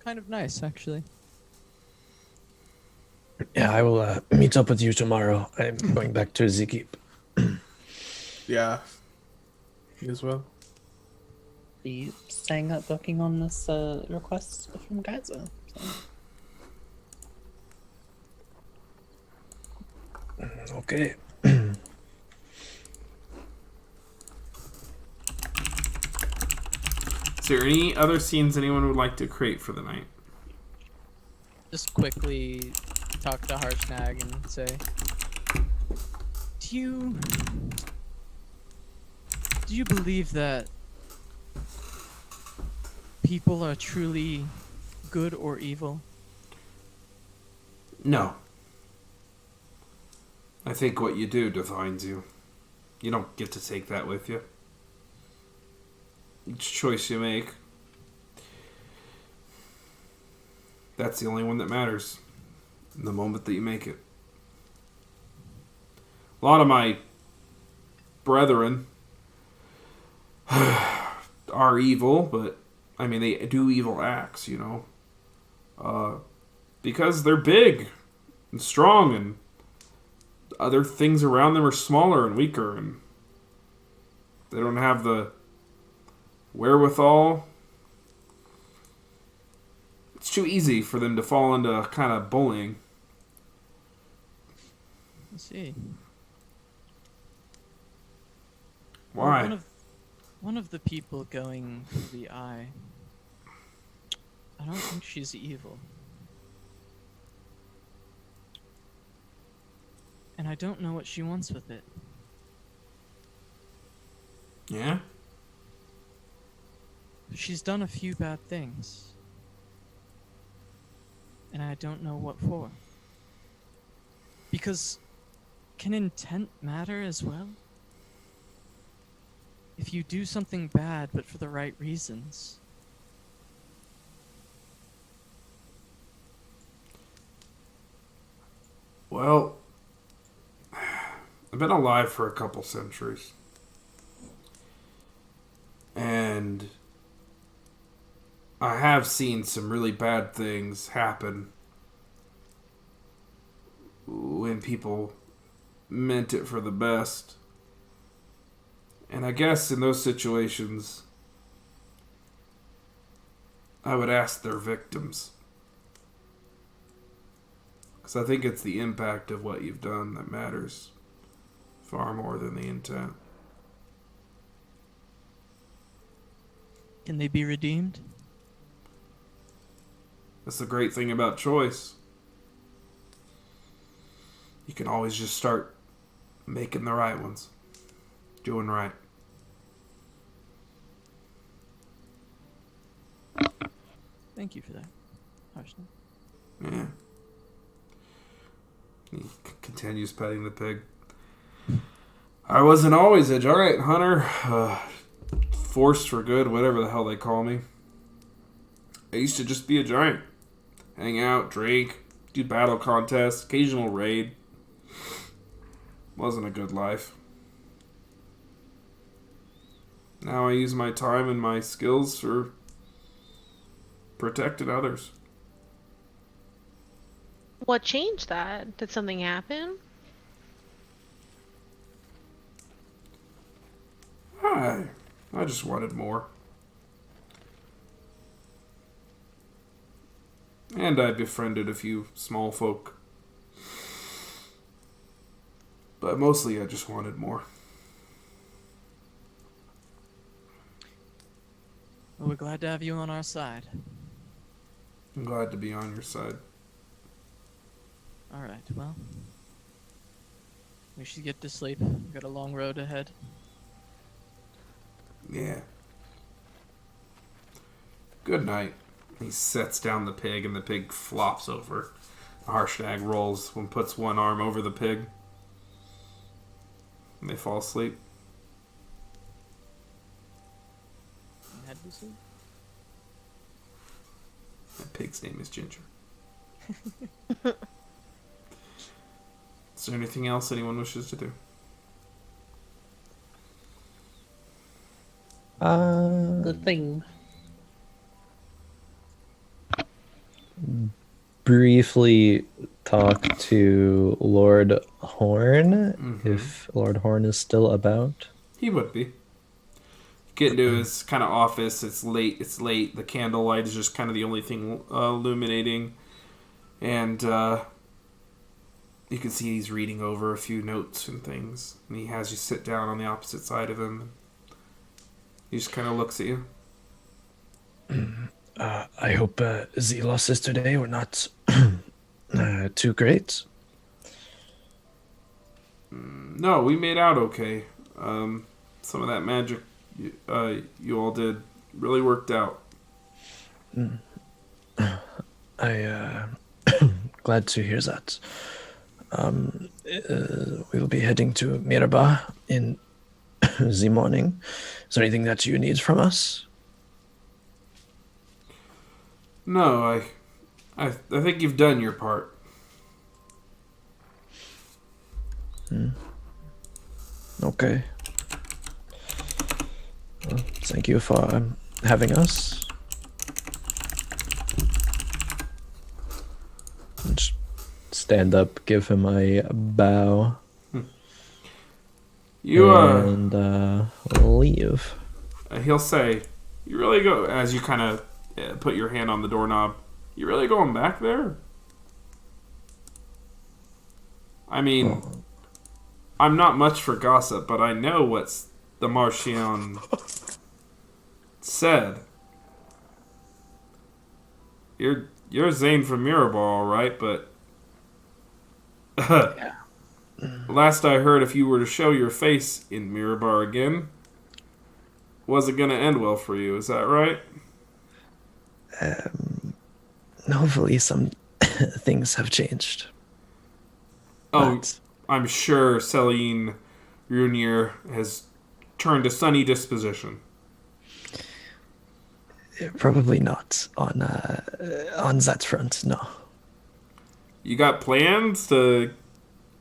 kind of nice, actually. Yeah, I will meet up with you tomorrow. I'm going back to the keep. Yeah. Me as well. Are you saying that booking on this request from Gaiza? Okay. Is there any other scenes anyone would like to create for the night? Just quickly talk to Harshnag and say, do you believe that people are truly good or evil? No. I think what you do defines you. You don't get to take that with you. Each choice you make, that's the only one that matters. In the moment that you make it. A lot of my brethren are evil, but I mean, they do evil acts, you know. Because they're big and strong, and other things around them are smaller and weaker, and they don't have the wherewithal. It's too easy for them to fall into kind of bullying. I see. Why? Well, one of the people going through the eye, I don't think she's evil. And I don't know what she wants with it. Yeah? She's done a few bad things. And I don't know what for. Because can intent matter as well? If you do something bad but for the right reasons. Well, I've been alive for a couple centuries. And I have seen some really bad things happen when people meant it for the best. And I guess in those situations, I would ask their victims. Because I think it's the impact of what you've done that matters far more than the intent. Can they be redeemed? That's the great thing about choice. You can always just start making the right ones. Doing right. Thank you for that, Harshnag. Yeah. He continues petting the pig. I wasn't always a giant hunter. Forced for good, whatever the hell they call me. I used to just be a giant. Hang out, drink, do battle contests, occasional raid. Wasn't a good life. Now I use my time and my skills for protecting others. What changed that? Did something happen? I just wanted more. And I befriended a few small folk. But mostly I just wanted more. Well, we're glad to have you on our side. I'm glad to be on your side. Alright, well. We should get to sleep. We've got a long road ahead. Yeah. Good night. He sets down the pig, and the pig flops over. Harshnag rolls and puts one arm over the pig. And they fall asleep. Head to sleep. That pig's name is Ginger. Is there anything else anyone wishes to do? The thing. Briefly talk to Lord Horn, if Lord Horn is still about. He would be. Get into his kind of office. It's late. The candlelight is just kind of the only thing illuminating. And you can see he's reading over a few notes and things. And he has you sit down on the opposite side of him. He just kind of looks at you. I hope the losses today were not too great. No, we made out okay. Some of that magic you all did really worked out. I glad to hear that. We'll be heading to Miraba in the morning. Is there anything that you need from us? No, I think you've done your part. Okay. Well, thank you for having us. Just stand up, give him a bow, You and leave. he'll say, "You really go," as you kind of put your hand on the doorknob. You really going back there? I mean, I'm not much for gossip, but I know what's the Marchion said. You're Zane from Mirabal, all right, but last I heard, if you were to show your face in Mirabar again, wasn't gonna end well for you. Is that right? Hopefully some things have changed. Oh, But I'm sure Celine Runier has turned a sunny disposition. probably not on that front, no. You got plans to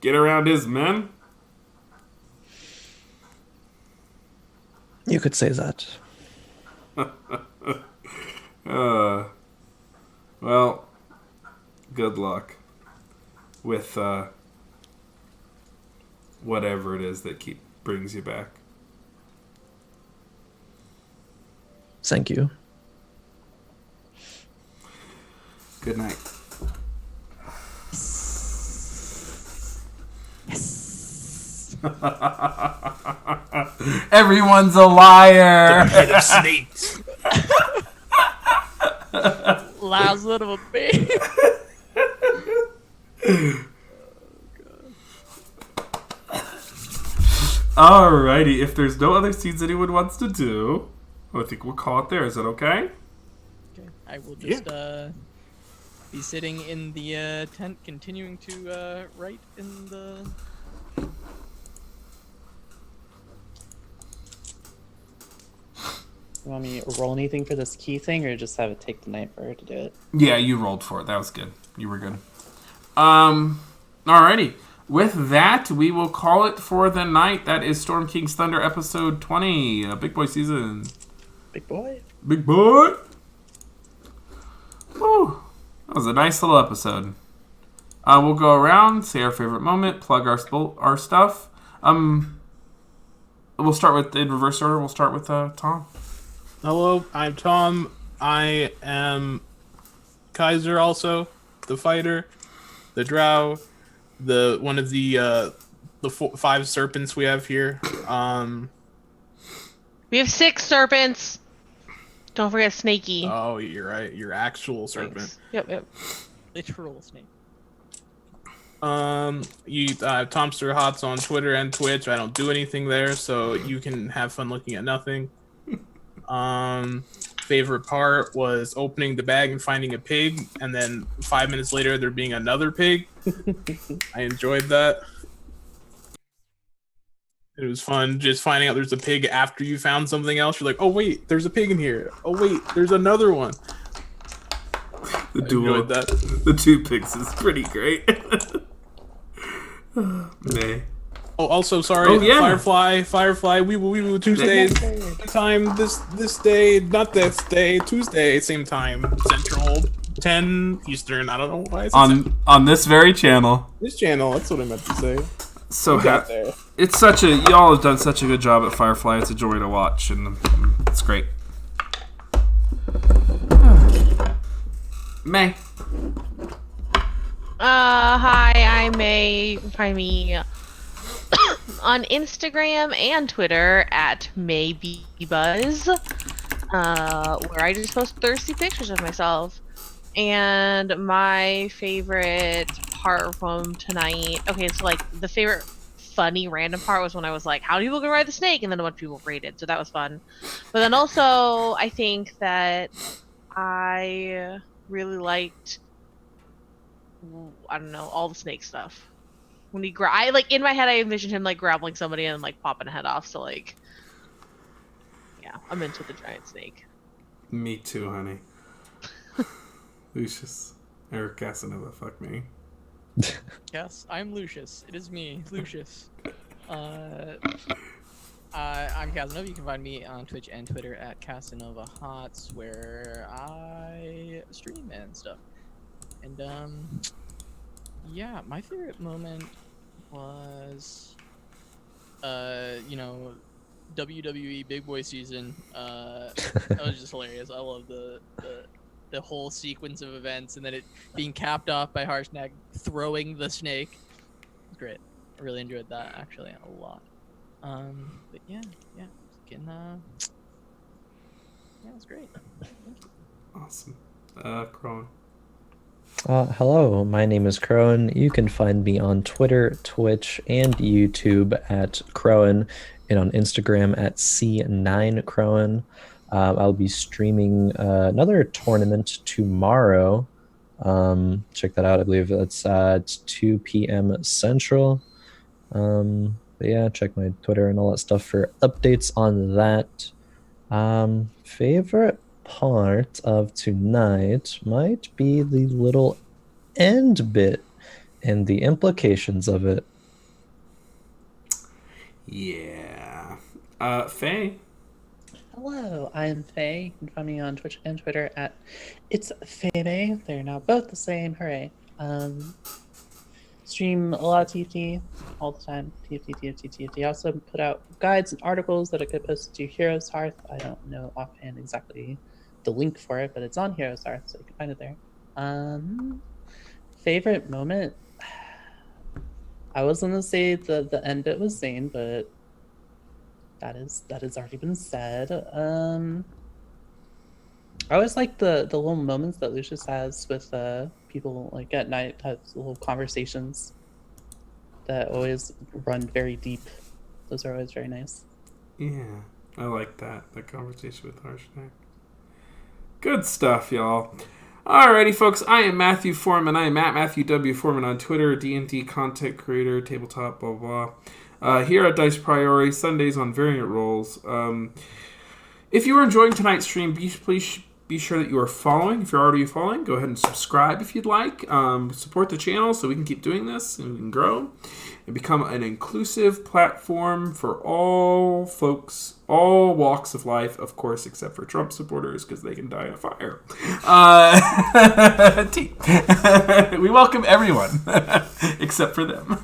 get around his men? You could say that. Well, good luck with whatever it is that brings you back. Thank you. Good night. Everyone's a liar. Head of snakes. Last little bit. Alrighty, if there's no other scenes anyone wants to do, I think we'll call it there. Is that okay? Okay, I will just be sitting in the tent, continuing to write in the. You want me to roll anything for this key thing, or just have it take the night for her to do it? Yeah, you rolled for it. That was good. You were good. Alrighty. With that, we will call it for the night. That is Storm King's Thunder episode 20. Big Boy season. Big boy. Big Boy! Woo! That was a nice little episode. We'll go around, say our favorite moment, plug our stuff. We'll start with, in reverse order, we'll start with Tom. Hello, I'm Tom. I am Kaiser also, the fighter, the drow, the one of the 5 serpents we have here. We have 6 serpents. Don't forget Snaky. Oh, you're right. Your actual serpent. Thanks. Yep. Literal snake. You Tomster Hots on Twitter and Twitch. I don't do anything there, so you can have fun looking at nothing. Favorite part was opening the bag and finding a pig, and then 5 minutes later there being another pig. I enjoyed that. It was fun just finding out there's a pig after you found something else. You're like, oh wait, there's a pig in here. Oh wait, there's another one. The I duel, enjoyed that. the 2 pigs is pretty great. May. Oh, also sorry, Oh, yeah. Firefly, we will Tuesdays. Time this day, not this day, Tuesday, same time, Central, 10 Eastern. I don't know why it's On this very channel. this channel. That's what I meant to say. So We got there. it's such a y'all have done such a good job at Firefly. It's a joy to watch, and it's great. May. Hi, I'm May. You can find me on Instagram and Twitter at MayBeBuzz, where I just post thirsty pictures of myself. And my favorite part from tonight, okay, so like the favorite funny random part was when I was like, how do people gonna ride the snake? And then a bunch of people rated, so that was fun. But then also, I think that I really liked, I don't know, all the snake stuff. When he I like in my head I envisioned him like grappling somebody and like popping a head off, so like yeah, I'm into the giant snake. Me too, honey. Lucius. Eric Casanova, fuck me. Yes, I'm Lucius. It is me, Lucius. I'm Casanova. You can find me on Twitch and Twitter at Casanova Hots, where I stream and stuff. And yeah, my favorite moment was, WWE Big Boy season. That was just hilarious. I love the whole sequence of events, and then it being capped off by Harshnag throwing the snake. It was great. I really enjoyed that actually a lot. But yeah, getting yeah, it was great. Thank you. Awesome. Crone. Hello, my name is Crowan. You can find me on Twitter, Twitch, and YouTube at Crowan, and on Instagram at C9Crowan. I'll be streaming another tournament tomorrow. Check that out. I believe that's at 2 p.m. Central. But yeah, check my Twitter and all that stuff for updates on that. Favorite part of tonight might be the little end bit and the implications of it. Yeah. Faye. Hello, I am Faye. You can find me on Twitch and Twitter at It's Faye. They're now both the same. Hooray. Stream a lot of TFT all the time. TFT. I also put out guides and articles that I could post to Heroes Hearth. I don't know offhand exactly the link for it, but it's on Heroes Hearth, so you can find it there. Favorite moment? I was gonna say the end bit was Zane, but that has already been said. I always like the little moments that Lucius has with people, like at night, has little conversations that always run very deep. Those are always very nice. Yeah, I like that. The conversation with Harshnag. Good stuff, y'all. Alrighty, folks. I am Matthew Foreman. I am at Matthew W. Foreman on Twitter, D&D content creator, tabletop, blah, blah, blah. Here at Dice Priori, Sundays on Variant Roles. If you are enjoying tonight's stream, please be sure that you are following. If you're already following, go ahead and subscribe if you'd like. Support the channel so we can keep doing this and we can grow and become an inclusive platform for all folks, all walks of life, of course, except for Trump supporters because they can die in a fire. We welcome everyone except for them.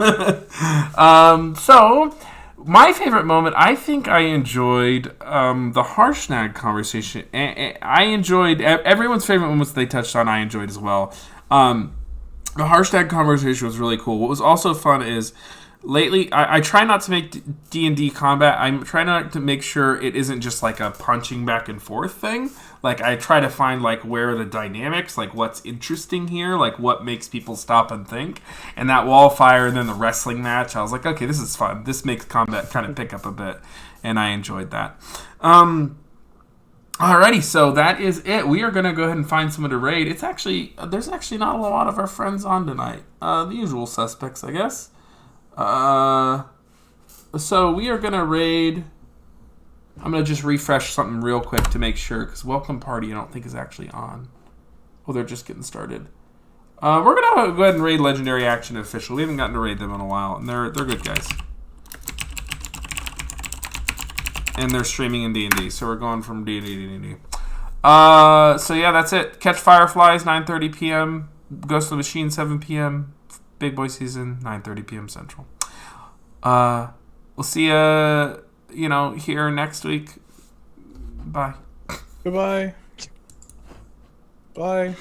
So my favorite moment, I think I enjoyed the Harshnag conversation. I enjoyed everyone's favorite moments they touched on. I enjoyed as well. The Harshnag conversation was really cool. What was also fun is lately I try not to make D&D combat. I'm trying not to make sure it isn't just like a punching back and forth thing. Like I try to find like where are the dynamics, like what's interesting here, like what makes people stop and think. And that wall fire and then the wrestling match, I was like, okay, this is fun. This makes combat kind of pick up a bit, and I enjoyed that. Alrighty, so that is it. We are gonna go ahead and find someone to raid. It's actually there's actually not a lot of our friends on tonight. The usual suspects, I guess. So we are gonna raid. I'm gonna just refresh something real quick to make sure, because Welcome Party I don't think is actually on. Oh, they're just getting started. We're gonna go ahead and raid Legendary Action Official. We haven't gotten to raid them in a while, and they're good guys. And they're streaming in D&D, so we're going from D&D to D&D. So yeah, that's it. Catch Fireflies, 9:30 p.m. Ghost of the Machine, 7 p.m. Big Boy Season, 9:30 p.m. Central. We'll see you, here next week. Bye. Goodbye. Bye.